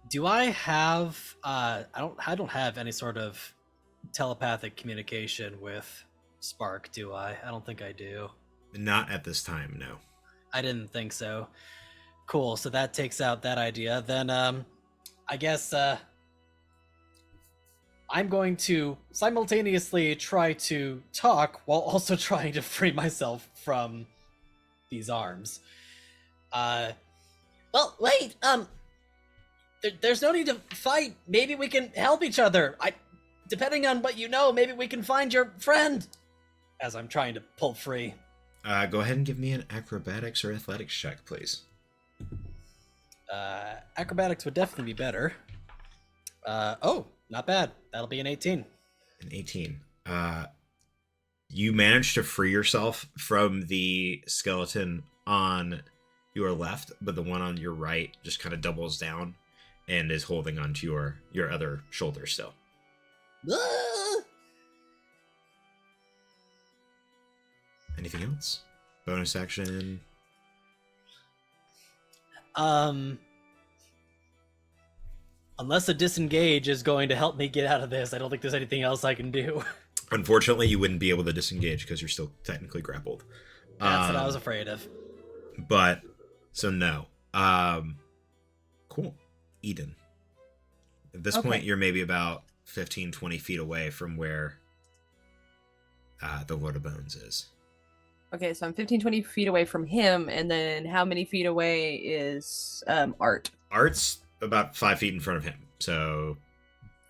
Do I have I don't have any sort of telepathic communication with Spark, do I? I don't think I do. not at this time. No. I didn't think so. Cool, so that takes out that idea. Then I guess I'm going to simultaneously try to talk while also trying to free myself from these arms. Well, wait, there's no need to fight. Maybe we can help each other. Depending on what you know, maybe we can find your friend. As I'm trying to pull free. Go ahead and give me an acrobatics or athletics check, please. Acrobatics would definitely be better. Oh, not bad. That'll be an 18. An 18. You managed to free yourself from the skeleton on your left, but the one on your right just kind of doubles down and is holding onto your other shoulder still. Ah! Anything else? Bonus action? Unless a disengage is going to help me get out of this, I don't think there's anything else I can do. Unfortunately, you wouldn't be able to disengage because you're still technically grappled. That's what I was afraid of. But, so no. Cool. Eden. At this Okay. point, you're maybe about 15, 20 feet away from where the Lord of Bones is. Okay, so I'm 15, 20 feet away from him, and then how many feet away is Art? Art's about 5 feet in front of him, so...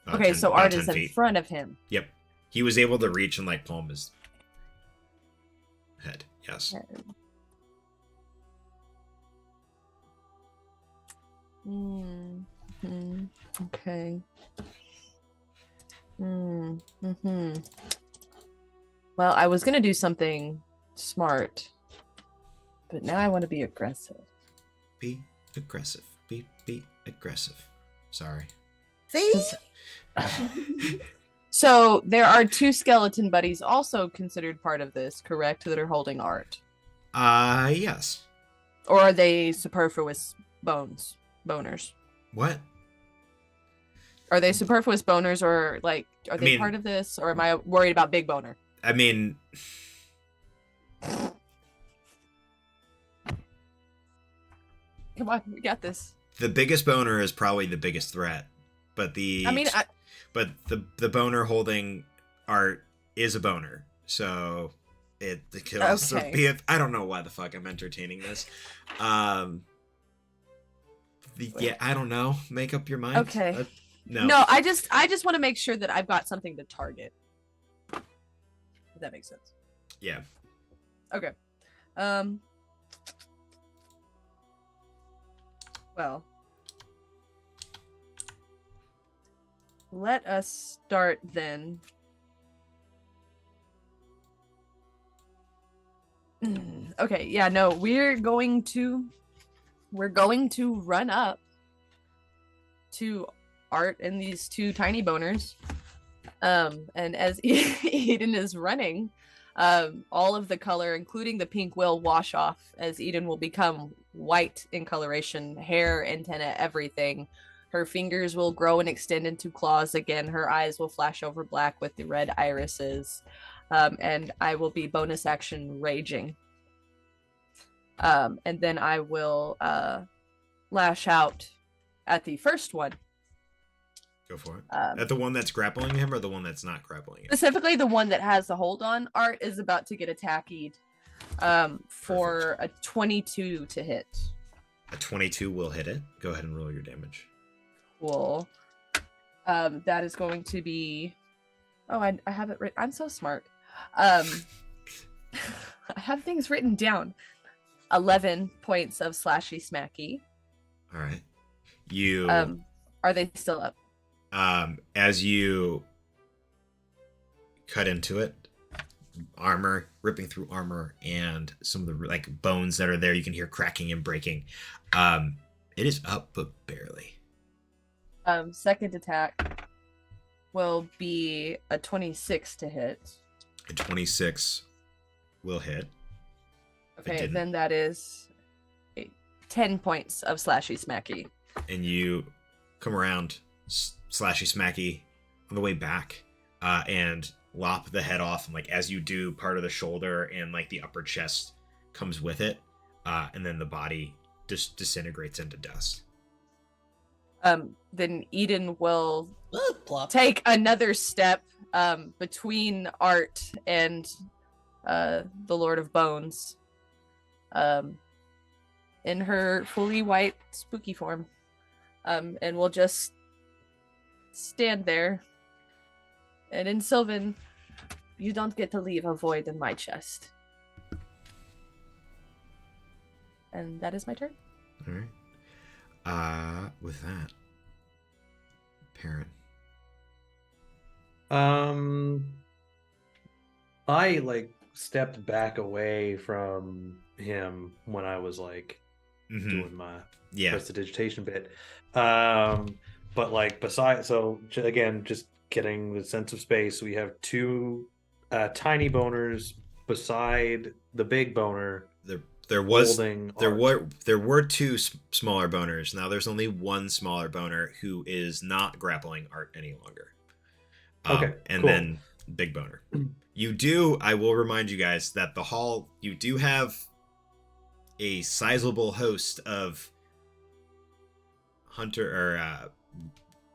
about Okay, 10 so about Art 10 is in feet. front of him. Yep. He was able to reach and, like, palm his head. Yes. Okay. Mm-hmm. Well, I was gonna do something smart, but now I want to be aggressive. Be aggressive. Be aggressive. Sorry. See? So there are 2 skeleton buddies also considered part of this, correct? That are holding Art, Yes. or are they superfluous boners? What? Are they superfluous boners, or like are they mean- part of this, or am I worried about big boner? I mean... Come on, we got this. The biggest boner is probably the biggest threat, but the... I mean, But the boner holding Art is a boner, so it could also Okay. be. I don't know why the fuck I'm entertaining this. Yeah, I don't know. Make up your mind. Okay. No. No, I just want to make sure that I've got something to target. If that makes sense. Yeah. Okay. Well, let us start then. Okay, yeah, no, we're going to run up to Art and these 2 tiny boners. And as Eden is running, all of the color, including the pink, will wash off as Eden will become white in coloration, hair, antenna, everything. Her fingers will grow and extend into claws again. Her eyes will flash over black with the red irises. And I will be bonus action raging. And then I will lash out at the first one. Go for it. At the one that's grappling him or the one that's not grappling him? Specifically, the one that has the hold on. Art is about to get attacked for a 22 to hit. A 22 will hit it. Go ahead and roll your damage. Cool. That is going to be... Oh, I have it written. I'm so smart. I have things written down. 11 points of slashy smacky. All right. You... Are they still up? As you cut into it, armor ripping through armor and some of the like bones that are there, you can hear cracking and breaking. It is up, but barely. Second attack will be a 26 to hit. A 26 will hit. Okay, then that is 10 points of slashy smacky. And you come around slashy smacky on the way back and lop the head off, and like as you do, part of the shoulder and like the upper chest comes with it, and then the body just disintegrates into dust. Then Eden will Plop. take another step between Art and the Lord of Bones in her fully white spooky form, and will just stand there. And in Sylvan, you don't get to leave a void in my chest. And that is my turn. All right. With that, Perrin. I like stepped back away from him when I was like doing my prestidigitation bit. But like besides, so again, just getting the sense of space, we have two tiny boners beside the big boner. There were two smaller boners. Now there's only one smaller boner who is not grappling Art any longer. Okay, and cool. Then big boner. I will remind you guys that the hall, you do have a sizable host of hunter or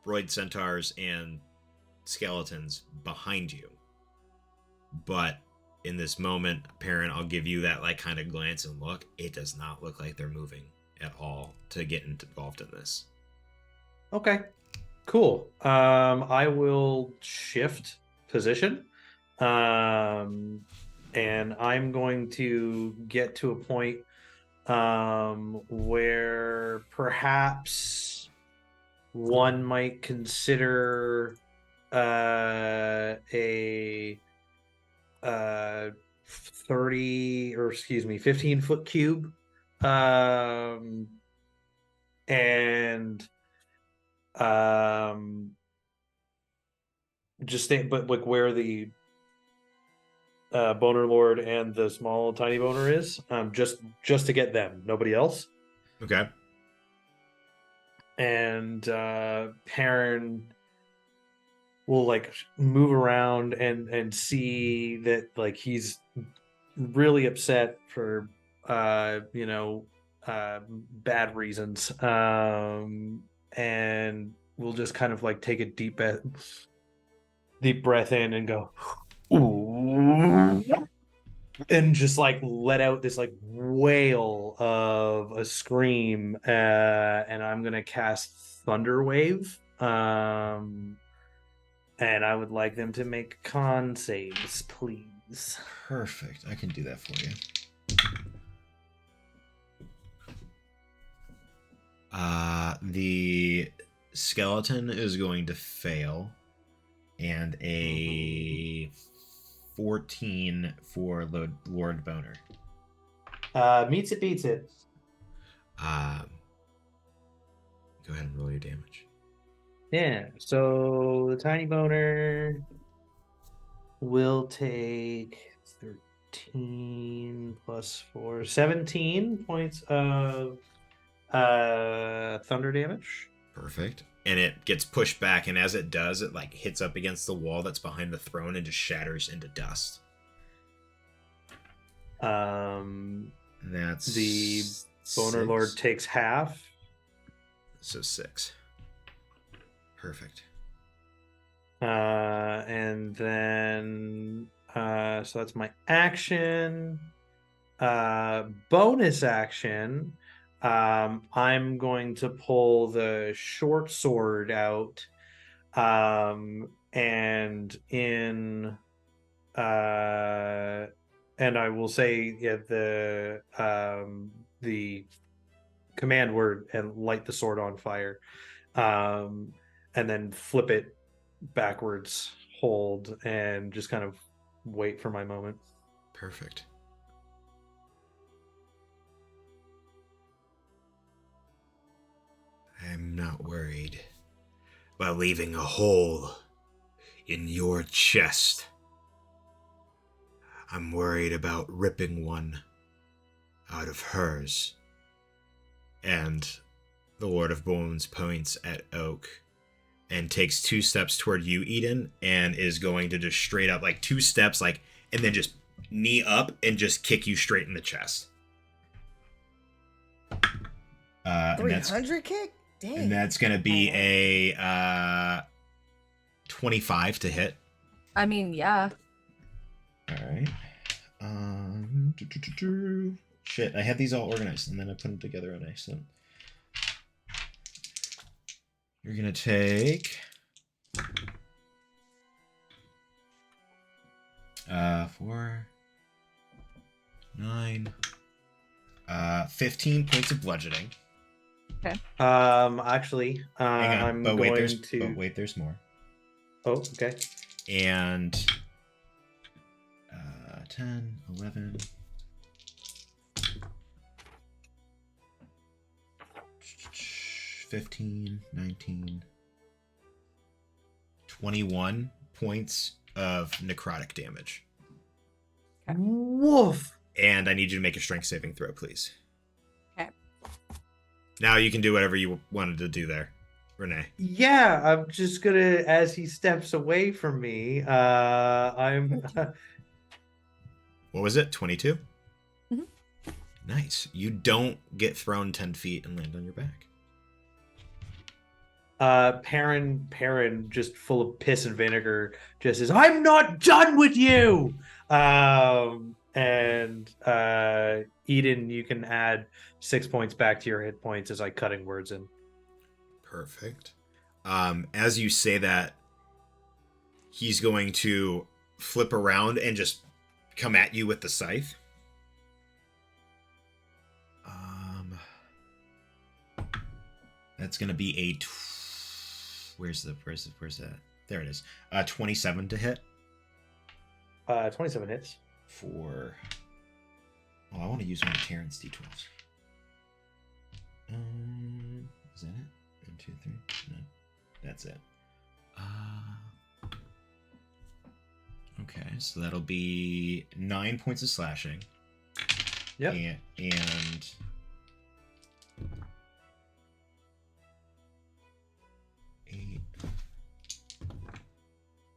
roid centaurs and skeletons behind you. But in this moment, Perrin, I'll give you that like kind of glance and look. It does not look like they're moving at all to get involved in this. Okay, cool. I will shift position. And I'm going to get to a point where perhaps one might consider a 15-foot cube, and just stay, but like where the boner lord and the small tiny boner is, just to get them, nobody else. Okay. And Perrin will like move around and see that like he's really upset for bad reasons, and we'll just kind of like take a deep breath in and go, ooh, and just like let out this like wail of a scream, and I'm gonna cast Thunder Wave, and I would like them to make con saves, please. Perfect. I can do that for you. The skeleton is going to fail, and a 14 for Lord Boner. Meets it, beats it. Go ahead and roll your damage. Yeah, so the tiny boner will take 13 plus 4, 17 points of thunder damage. Perfect. And it gets pushed back, and as it does, it like hits up against the wall that's behind the throne and just shatters into dust. That's The Boner Lord 6. takes half. So 6. Perfect. And then so that's my action. Bonus action. I'm going to pull the short sword out. And I will say the command word and light the sword on fire. And then flip it backwards, hold, and just kind of wait for my moment. Perfect. I'm not worried about leaving a hole in your chest. I'm worried about ripping one out of hers. And the Lord of Bones points at Oak and takes 2 steps toward you, Eden, and is going to just straight up, like 2 steps, like, and then just knee up and just kick you straight in the chest. 300 kick? Dang. And that's going to be a 25 to hit. I mean, yeah. All right. Shit, I had these all organized, and then I put them together on accident. You're going to take 4, 9, 15 points of bludgeoning. Actually, Hang on, I'm but going wait, to. But wait, there's more. Oh, okay. And 10, 11, 15, 19, 21 points of necrotic damage. Woof. And I need you to make a strength saving throw, please. Okay. Now you can do whatever you wanted to do there, Renee. Yeah, I'm just gonna, as he steps away from me, I'm. What was it? 22? Mhm. Nice. You don't get thrown 10 feet and land on your back. Perrin, just full of piss and vinegar, just says, "I'm not done with you." And Eden, you can add 6 points back to your hit points as I cutting words in. Perfect. As you say that, he's going to flip around and just come at you with the scythe. That's gonna be a where's that? There it is. 27 to hit. 27 hits. For I want to use one of Terran's d12s. Is that it? 1, 2, 3. No, that's it. Okay, so that'll be 9 points of slashing. Yep. And 8,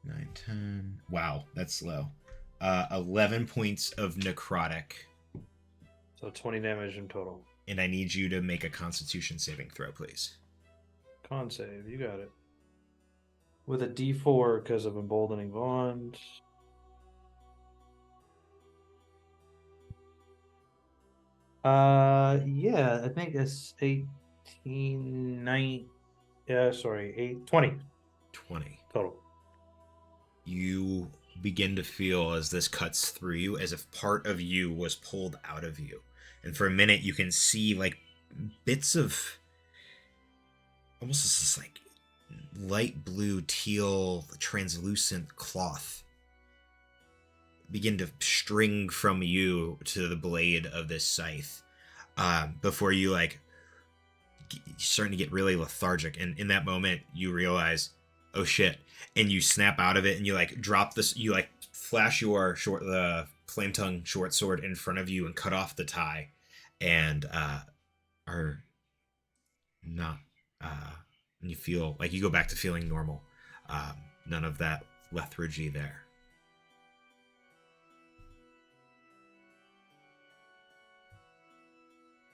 9, 10. Wow, that's slow. 11 points of necrotic. So 20 damage in total. And I need you to make a Constitution saving throw, please. Con save, you got it. With a D4 because of emboldening bond. Yeah, I think it's 18, 9. Yeah, sorry, 8, 20 20. total. You begin to feel as this cuts through you, as if part of you was pulled out of you. And for a minute, you can see like bits of almost this like light blue, teal, translucent cloth begin to string from you to the blade of this scythe. Before you like starting to get really lethargic, and in that moment you realize, oh shit, and you snap out of it, and you like drop this, you like flash your the flame tongue short sword in front of you and cut off the tie, and are not and you feel like you go back to feeling normal. None of that lethargy there.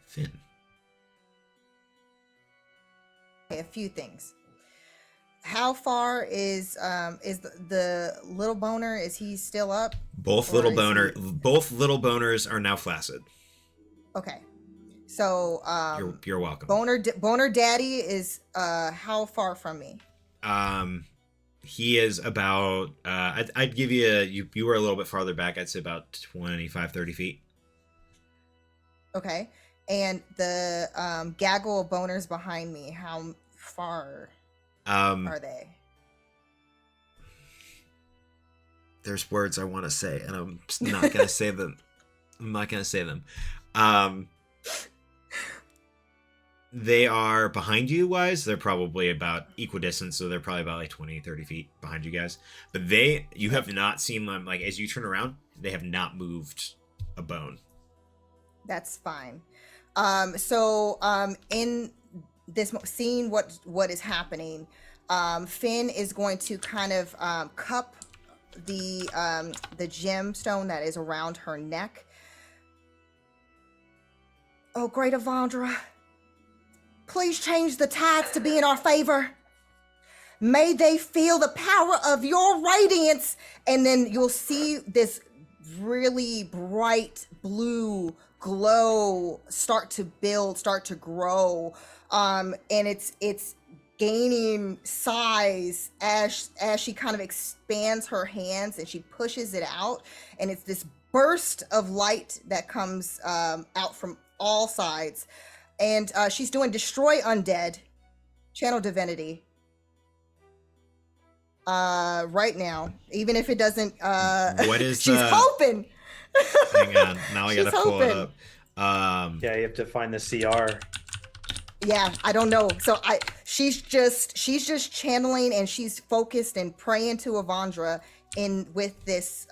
Finn. Okay, a few things. How far is the little boner? Is he still up? Both Or little is boners are now flaccid. Okay. So You're welcome. Boner Daddy is how far from me? He is about I'd give you were a little bit farther back. I'd say about 25-30 feet. Okay. And the gaggle of boners behind me, how far are they? There's words I want to say, and I'm not gonna say them. I'm not gonna say them. They are behind you wise. They're probably about equidistant, so they're probably about like 20-30 feet behind you guys. But you have not seen them, like, as you turn around, they have not moved a bone. That's fine. In this scene, what is happening, Finn is going to kind of cup the gemstone that is around her neck. Oh, great Avandra, please change the tides to be in our favor. May they feel the power of your radiance. And then you'll see this really bright blue glow start to build, start to grow. And it's gaining size as she kind of expands her hands and she pushes it out. And it's this burst of light that comes out from all sides. And she's doing Destroy Undead, Channel Divinity, right now. Even if it doesn't, what is she's hoping. Hang on, now I gotta pull it up. Yeah, you have to find the CR. Yeah, I don't know. So she's just channeling and she's focused and praying to Avandra with this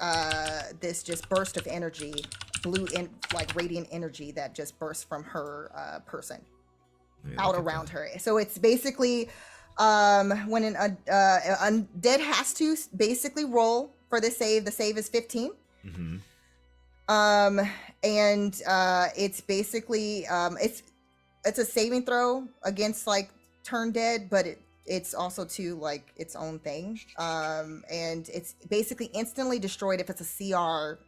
just burst of energy. Blue and like radiant energy that just bursts from her person out around her. So it's basically when an undead has to basically roll for the save. The save is 15. Mm-hmm. And it's basically it's a saving throw against like turn dead, but it's also too like its own thing. And it's basically instantly destroyed if it's a CR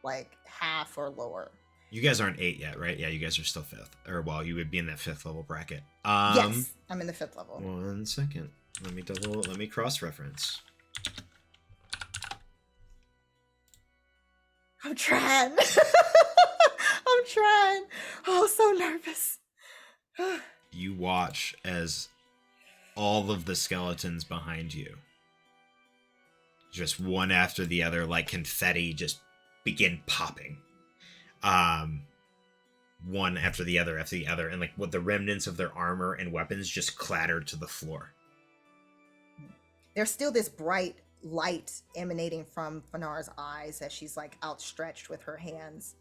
like half or lower. You guys aren't 8 yet, right? Yeah, you guys are still 5th. Or, well, you would be in that 5th level bracket. Yes, I'm in the 5th level. 1 second. Let me cross-reference. I'm trying. I'm trying. Oh, so nervous. You watch as all of the skeletons behind you, just one after the other, like confetti, just begin popping. One after the other, and like with the remnants of their armor and weapons just clattered to the floor. There's still this bright light emanating from Fanara's eyes as she's like outstretched with her hands.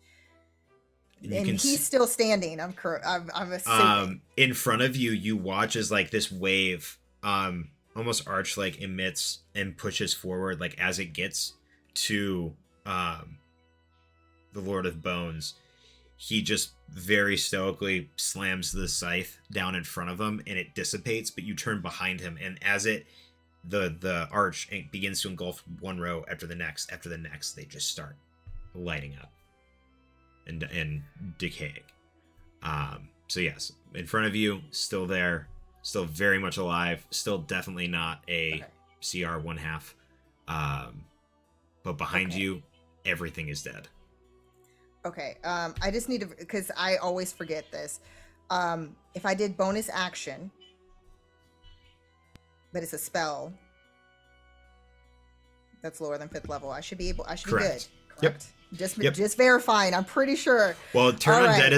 And he's still standing. I'm assuming. In front of you, you watch as like this wave, almost arch like emits and pushes forward, like as it gets to the Lord of Bones. He just very stoically slams the scythe down in front of him, and it dissipates. But you turn behind him, and as the arch begins to engulf one row after the next, they just start lighting up and decaying. So yes, in front of you, still there, still very much alive, still definitely not a CR 1/2. But behind you, everything is dead. Okay, I just need to, because I always forget this. If I did bonus action, but it's a spell that's lower than 5th level, I should be Correct. be good. Correct. Yep. Just verifying. I'm pretty sure. Well, turn undead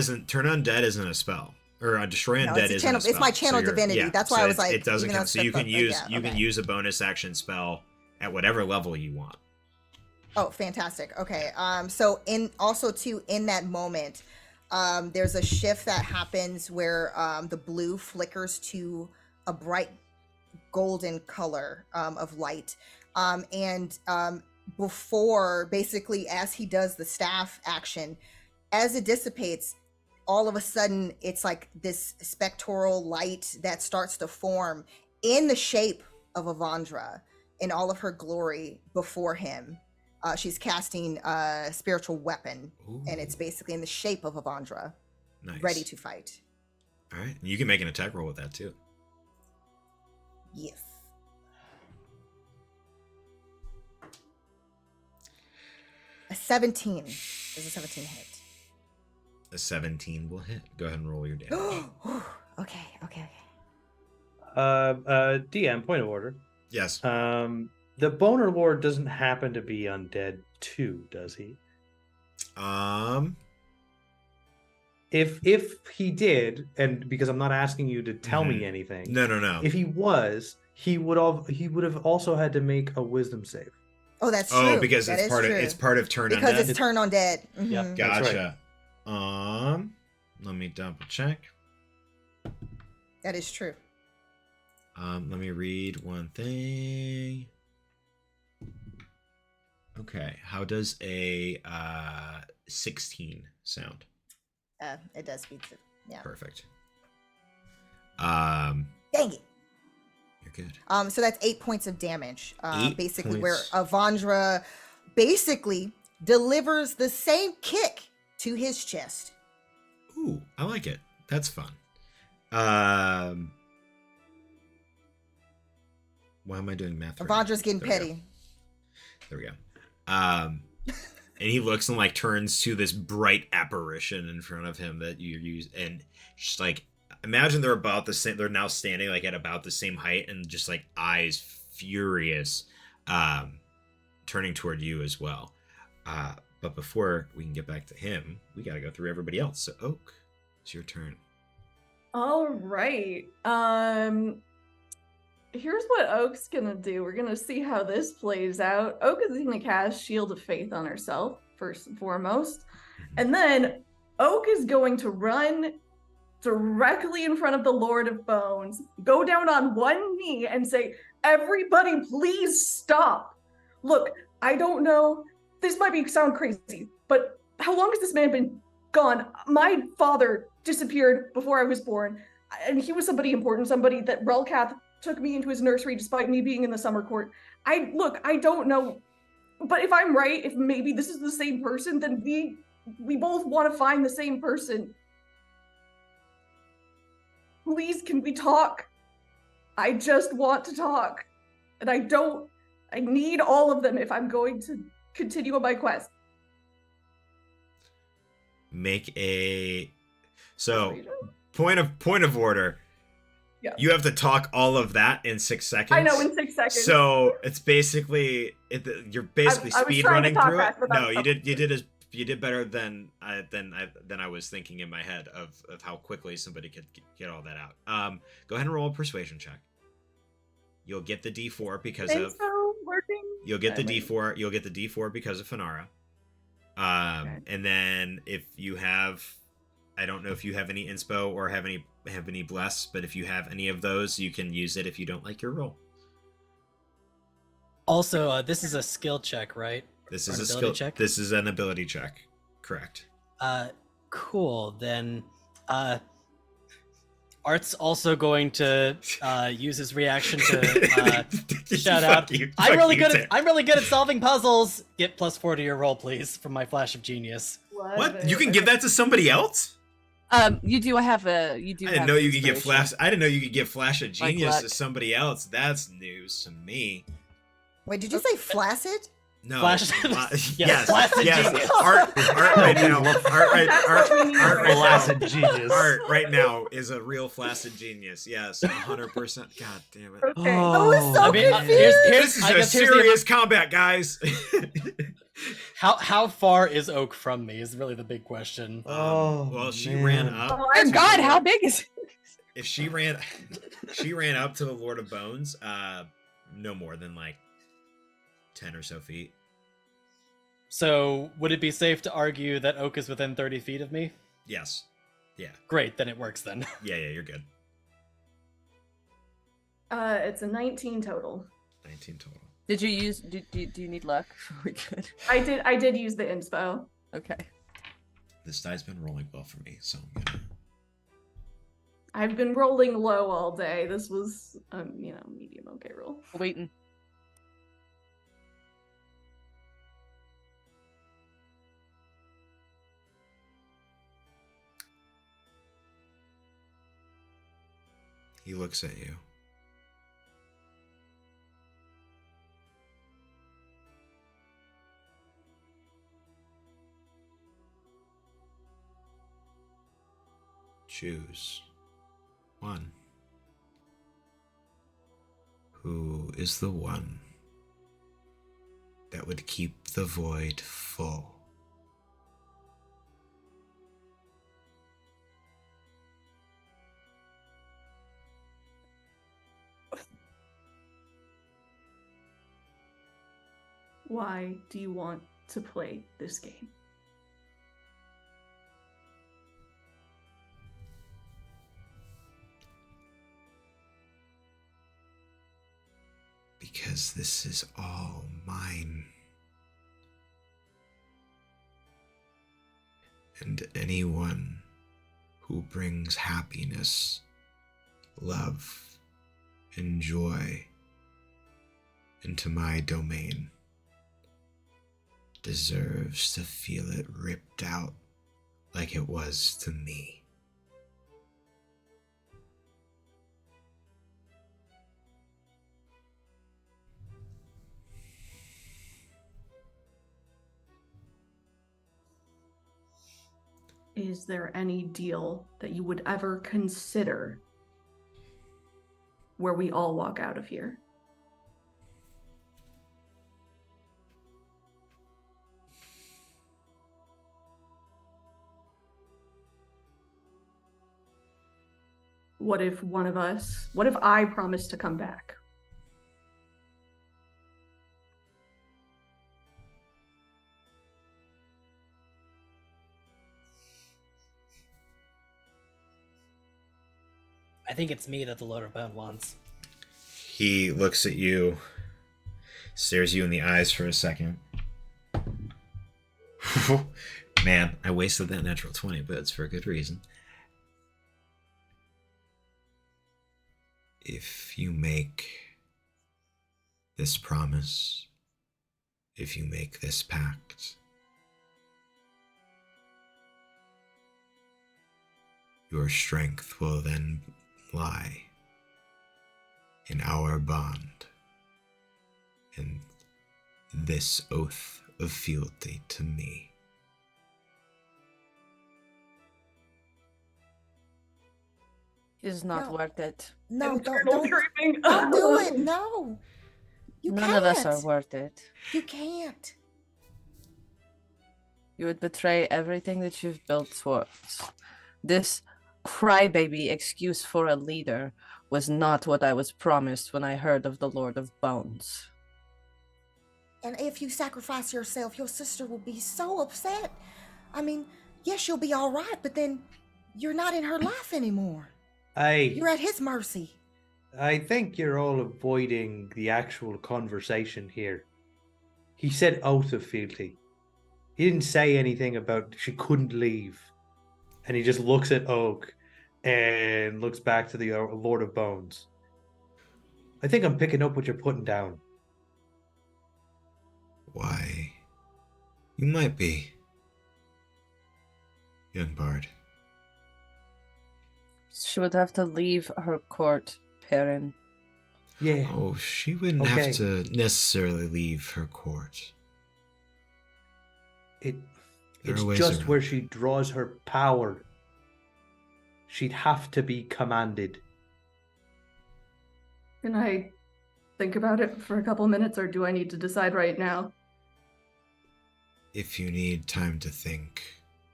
isn't a spell, or destroy undead isn't a spell. It's my channel divinity. Yeah, that's why I was like, it doesn't count. So you can use a bonus action spell at whatever level you want. Oh, fantastic. Okay. So in that moment, there's a shift that happens where the blue flickers to a bright golden color of light. Before, basically, as he does the staff action, as it dissipates, all of a sudden it's like this spectral light that starts to form in the shape of Avandra in all of her glory before him. She's casting a spiritual weapon, and it's basically in the shape of Avandra, Nice. ready to fight. All right. You can make an attack roll with that too. Yes. A 17. Does a 17 hit? A 17 will hit. Go ahead and roll your damage. Okay. DM, point of order. Yes. The Boner Lord doesn't happen to be undead too, does he? If he did, and because I'm not asking you to tell me anything. No. If he was, he would have also had to make a wisdom save. Oh, that's true. Oh, because That it's is part true. of turn because undead. it's turn on dead. Yep. That's Gotcha. Let me double check. That is true. Let me read one thing. Okay, how does a 16 sound? It does beat it. Yeah. Perfect. Dang it. You're good. So that's 8 points of damage. 8 Basically, points. where Avandra basically delivers the same kick to his chest. Ooh, I like it. That's fun. Why am I doing math? right now? Avandra's getting There we go. petty. There we go. And he looks and like turns to this bright apparition in front of him that you use, and just like imagine they're about the same. They're now standing like at about the same height, and just like eyes furious, turning toward you as well. But before we can get back to him, we got to go through everybody else. So Oak, it's your turn. All right. Here's what Oak's gonna do. We're gonna see how this plays out. Oak is gonna cast Shield of Faith on herself, first and foremost. And then Oak is going to run directly in front of the Lord of Bones, go down on one knee and say, "Everybody, please stop. Look, I don't know, this might sound crazy, but how long has this man been gone? My father disappeared before I was born, and he was somebody important, somebody that Relcath took me into his nursery despite me being in the summer court. I don't know, but if I'm right, if maybe this is the same person, then we both want to find the same person. Please, can we talk? I just want to talk, and I need all of them if I'm going to continue on my quest." Make a point of order. Yeah. You have to talk all of that in 6 seconds. I know, in 6 seconds. So it's basically you're basically I was speed trying to running talk through it. fast, but No, that's you did better than I was thinking in my head of how quickly somebody could get all that out. Go ahead and roll a persuasion check. You'll get the D4 because Thanks of for working. you'll get the Okay, D4. You'll get the D4 because of Finara. Okay. And then if you have, I don't know if you have any inspo or have any bless, but if you have any of those, you can use it if you don't like your roll. Also, this is a skill check, right? This Or is an a ability skill check? This is an ability check. Correct. Cool. Then, Art's also going to use his reaction to shout out. I'm really good at solving puzzles. Get +4 to your roll, please, from my flash of genius. What? You can give that to somebody else? You do have I didn't know you could give flash. I didn't know you could give flash of Like genius luck. to somebody else. That's news to me. Wait, did you say flaccid? No. Flash- yes. flaccid Yes. genius. Art right now. Flaccid genius. Art right now is a real flaccid genius. Yes, 100%. God damn it. Okay. I was so I mean, confused. This is I a guess here's serious combat, guys. how far is Oak from me is really the big question. Well, she ran up. Oh, Dear I'm God, how big is it? If she ran up to the Lord of Bones, no more than like 10 or so feet. So, would it be safe to argue that Oak is within 30 feet of me? Yes. Yeah. Great, then it works then. Yeah, you're good. It's a 19 total. 19 total. Did you use? Do you need luck? We good. I did use the inspo. Okay. This die's been rolling well for me, so I'm gonna. I've been rolling low all day. This was, medium okay roll. Waiting. He looks at you. Choose one. Who is the one that would keep the void full? Why do you want to play this game? Because this is all mine. And anyone who brings happiness, love, and joy into my domain deserves to feel it ripped out like it was to me. Is there any deal that you would ever consider where we all walk out of here? What if I promise to come back? I think it's me that the Lord of Bone wants. He looks at you, stares you in the eyes for a second. Man, I wasted that natural 20, but it's for a good reason. If you make this promise, if you make this pact, your strength will then lie in our bond and this oath of fealty to me. It's not No. worth it. No, don't Dreaming. do it. No. You None of us are can't. worth it. You can't. You would betray everything that you've built towards. This crybaby excuse for a leader was not what I was promised when I heard of the Lord of Bones. And if you sacrifice yourself, your sister will be so upset. I mean, yes, you'll be all right, but then you're not in her life anymore. You're at his mercy. I think you're all avoiding the actual conversation here. He said oath of fealty. He didn't say anything about she couldn't leave. And he just looks at Oak and looks back to the Lord of Bones. I think I'm picking up what you're putting down. Why, you might be, young bard. She would have to leave her court, Perrin. Yeah. Oh, she wouldn't Okay. have to necessarily leave her court. There It's are ways just around where it. she draws her power. She'd have to be commanded. Can I think about it for a couple minutes, or do I need to decide right now? If you need time to think,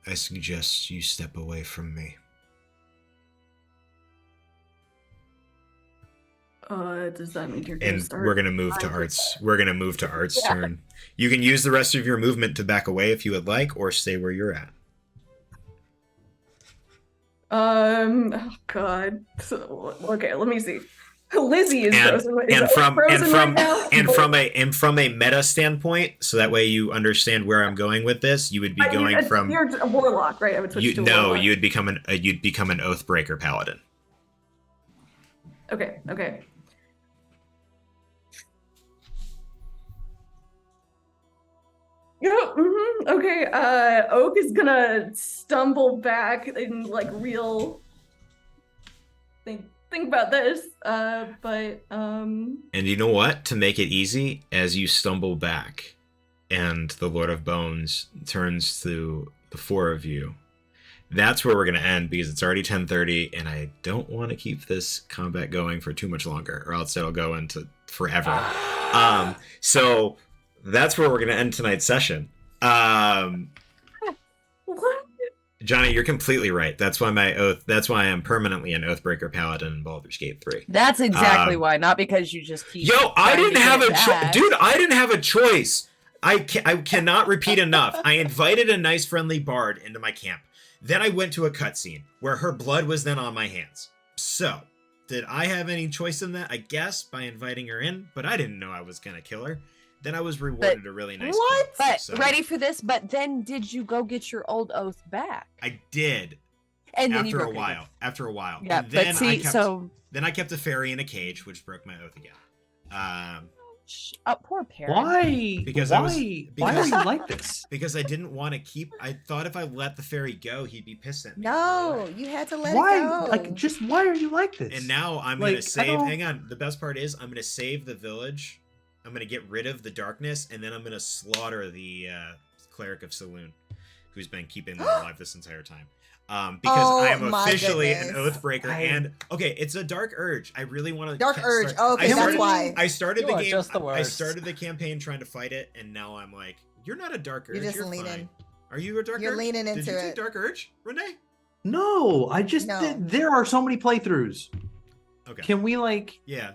I suggest you step away from me. Does that mean you're gonna And start? we're gonna move to Art's. We're gonna move to Art's turn. You can use the rest of your movement to back away if you would like, or stay where you're at. Oh God. So, okay, let me see. Lizzie is frozen. Is and Oak from frozen right now? from a meta standpoint, so that way you understand where I'm going with this. You would be going from You're a warlock, right? I would switch to warlock. you'd become an Oathbreaker paladin. Okay. Yeah, okay. Oak is gonna stumble back and like real think about this. But And you know what? To make it easy, as you stumble back, and the Lord of Bones turns to the four of you, that's where we're gonna end because it's already 10:30, and I don't want to keep this combat going for too much longer, or else it'll go into forever. So that's where we're gonna end tonight's session. what? Johnny, you're completely right. That's why I am permanently an Oathbreaker paladin in Baldur's Gate 3. That's exactly why, not because you just keep. I didn't have a choice, dude. I didn't have a choice. I cannot repeat enough. I invited a nice, friendly bard into my camp. Then I went to a cutscene where her blood was then on my hands. So, did I have any choice in that? I guess by inviting her in, but I didn't know I was gonna kill her. Then I was rewarded a really nice. What? gift, But so ready for this? But then did you go get your old oath back? I did. And then After a while. Yeah, And then but see, then I kept a fairy in a cage, which broke my oath again. Poor parent. Why? Because why? I was- Why because- are you like this? Because I didn't want to keep. I thought if I let the fairy go, he'd be pissed at me. No, you had to let Why? it go. Like, just why are you like this? And now I'm Like, gonna I save. don't- Hang on. The best part is I'm gonna save the village. I'm gonna get rid of the darkness, and then I'm gonna slaughter the cleric of Saloon, who's been keeping them alive this entire time. Because I am my officially an goodness. Oathbreaker, and okay, it's a dark urge. I really want to Dark urge. Oh, okay, I that's started, why. I started You the are game. just the I worst. started the campaign trying to fight it, and now I'm like, you're not a dark urge. You're just You're leaning. fine. Are you a dark You're urge? leaning Did into you it. take dark urge, Renee? No, I just No. there are so many playthroughs. Okay. Can we like? Yeah.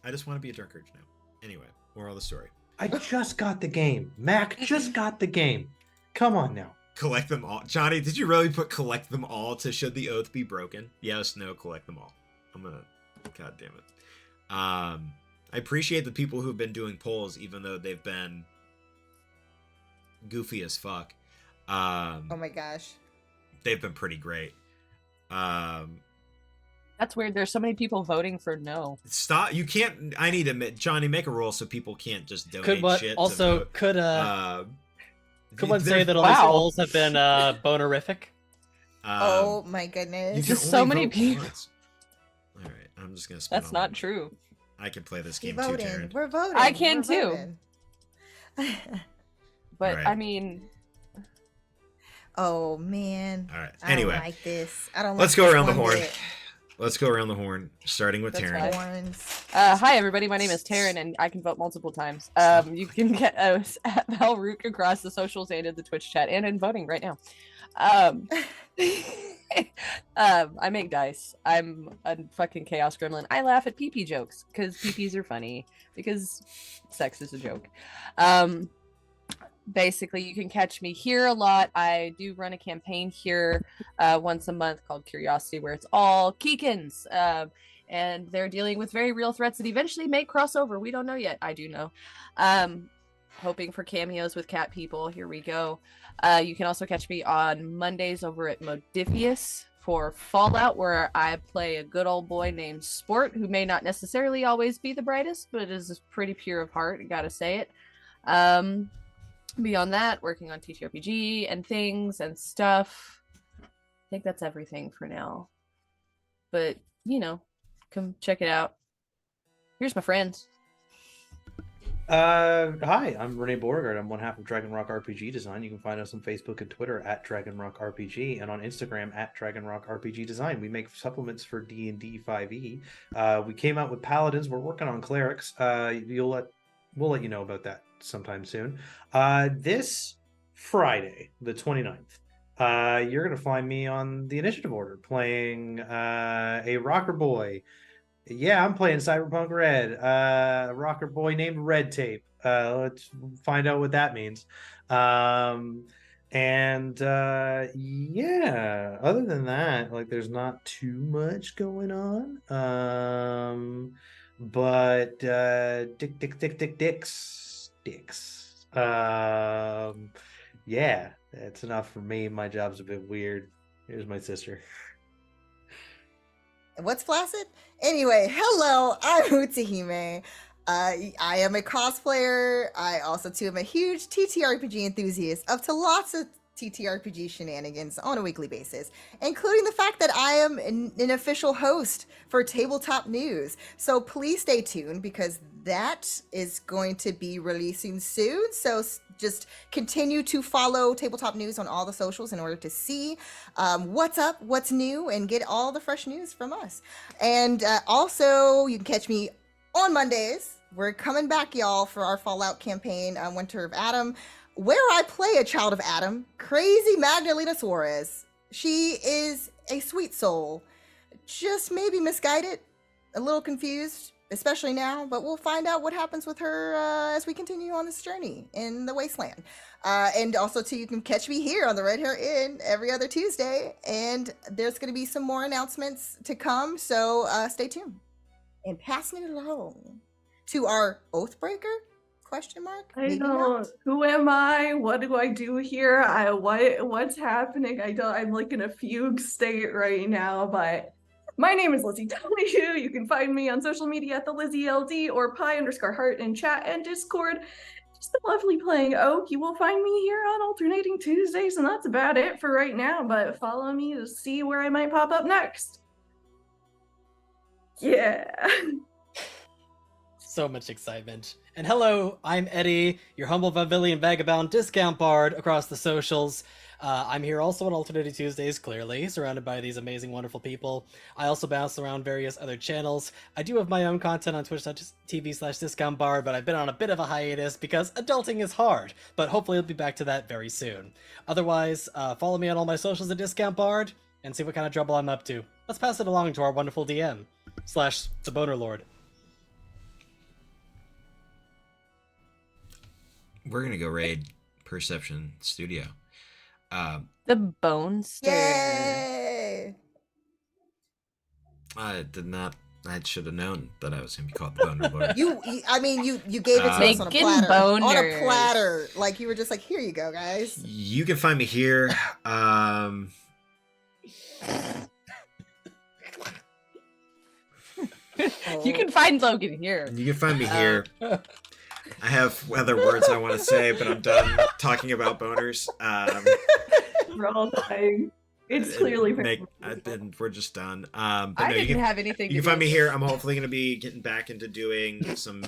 I just want to be a dark urge now. Anyway, moral of the story. I just got the game. Mac just got the game. Come on now. Collect them all. Johnny, did you really put collect them all to should the oath be broken? Yes, no, collect them all. I'm gonna. God damn it. I appreciate the people who've been doing polls, even though they've been goofy as fuck. Oh my gosh. They've been pretty great. That's weird. There's so many people voting for no. Stop. You can't. I need to. Johnny, make a rule so people can't just donate Could what shit. to also vote. could one say they're- that all these Wow. polls have been bonerific? Oh my You goodness. can Just so only many vote people. once. All right, I'm just gonna. spend That's all not my- true. I can play this Keep game too, voting. Taryn. We're voting. I can We're too. voting. But Right. I mean, Oh man. All right. I Anyway, don't like this. I don't. let's like go this around the one horn. bit. Let's go around the horn, starting with That's Taryn. fine. Horns. hi everybody. My name is Taryn, and I can vote multiple times. You can get us at Valrook across the socials and in the Twitch chat, and in voting right now. I make dice. I'm a fucking chaos gremlin. I laugh at pee jokes because peepees are funny because sex is a joke. Basically, you can catch me here a lot. I do run a campaign here once a month called Curiosity, where it's all Keekans. And they're dealing with very real threats that eventually may cross over. We don't know yet. I do know. Hoping for cameos with cat people. Here we go. You can also catch me on Mondays over at Modifius for Fallout, where I play a good old boy named Sport, who may not necessarily always be the brightest, but is pretty pure of heart. Gotta say it. Beyond that, working on TTRPG and things and stuff. I think that's everything for now. But, you know, come check it out. Here's my friends. Hi, I'm Renee Beauregard. I'm one half of Dragon Rock RPG Design. You can find us on Facebook and Twitter at Dragon Rock RPG, and on Instagram at Dragon Rock RPG Design. We make supplements for D&D 5e. We came out with Paladins. We're working on Clerics. We'll let you know about that sometime soon. This Friday, the 29th, you're gonna find me on the initiative order playing a rocker boy. Yeah, I'm playing Cyberpunk Red, a rocker boy named Red Tape. Let's find out what that means. And yeah, other than that, like there's not too much going on. But dicks. Yeah, that's enough for me. My job's a bit weird. Here's my sister. What's flaccid? Anyway, hello, I'm Utahime. I am a cosplayer. I also too am a huge TTRPG enthusiast, up to lots of TTRPG shenanigans on a weekly basis, including the fact that I am an official host for Tabletop News. So please stay tuned because that is going to be releasing soon. So just continue to follow Tabletop News on all the socials in order to see what's up, what's new, and get all the fresh news from us. And also, you can catch me on Mondays. We're coming back, y'all, for our Fallout campaign, Winter of Adam, where I play a child of Adam, crazy Magdalena Suarez. She is a sweet soul, just maybe misguided, a little confused, especially now, but we'll find out what happens with her as we continue on this journey in the Wasteland. And also, too, you can catch me here on the Red Hair Inn every other Tuesday, and there's going to be some more announcements to come, so stay tuned. And passing it along to our Oathbreaker? Question mark? I Maybe don't. not. Who am I? What do I do here? What's happening? I'm like in a fugue state right now, but my name is Lizzie W. You can find me on social media at the Lizzie LD or pi_heart in chat and Discord. Just a lovely playing Oak. You will find me here on alternating Tuesdays, and that's about it for right now. But follow me to see where I might pop up next. Yeah. So much excitement. And hello, I'm Eddie, your humble Vavilion Vagabond discount bard across the socials. I'm here also on Alternative Tuesdays, clearly, surrounded by these amazing, wonderful people. I also bounce around various other channels. I do have my own content on twitch.tv/discountbard, but I've been on a bit of a hiatus because adulting is hard, but hopefully I'll be back to that very soon. Otherwise, follow me on all my socials at Discount Bard and see what kind of trouble I'm up to. Let's pass it along to our wonderful DM, / the Boner Lord. We're gonna go raid Perception Studio. The Bone Stir. Yay! I did not. I should have known that I was gonna be called the Boner Lord. You gave it to us on a Making platter. On a boners. platter. Like, you were just like, here you go, guys. You can find me here. You can find Logan here. You can find me here. I have other words I want to say, but I'm done talking about boners. We're all dying. It's clearly very we're just done. But I no, didn't have anything. you can find me here. I'm hopefully going to be getting back into doing some.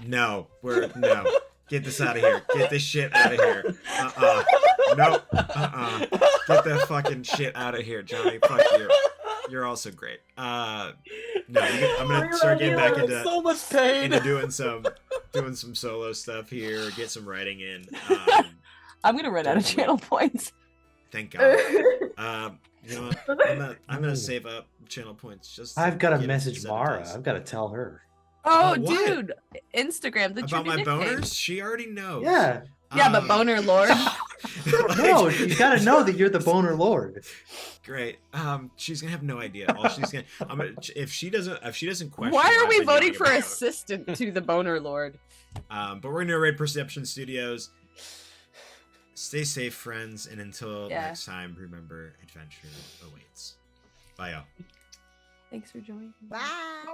No, get this out of here. Get this shit out of here. No. Get the fucking shit out of here, Johnny. Fuck you. You're also great. No, I'm gonna start getting back into so much pain. into doing some solo stuff here. Get some writing in. I'm gonna run out of channel points. Thank God. You know what? I'm gonna save up channel points. Just I've got to get message 7 Mara. days. I've got to tell her. Oh, What? dude, Instagram. The About my nickname. boners. She already knows. Yeah. Yeah, but Boner Lord. No, you got to know that you're the Boner Lord. Great. She's gonna have no idea. All she's gonna. If she doesn't question. Why are I've we been voting yelling for about it. assistant to the Boner Lord? But we're gonna raid Perception Studios. Stay safe, friends, and until next time, remember, adventure awaits. Bye, y'all. Thanks for joining. Bye.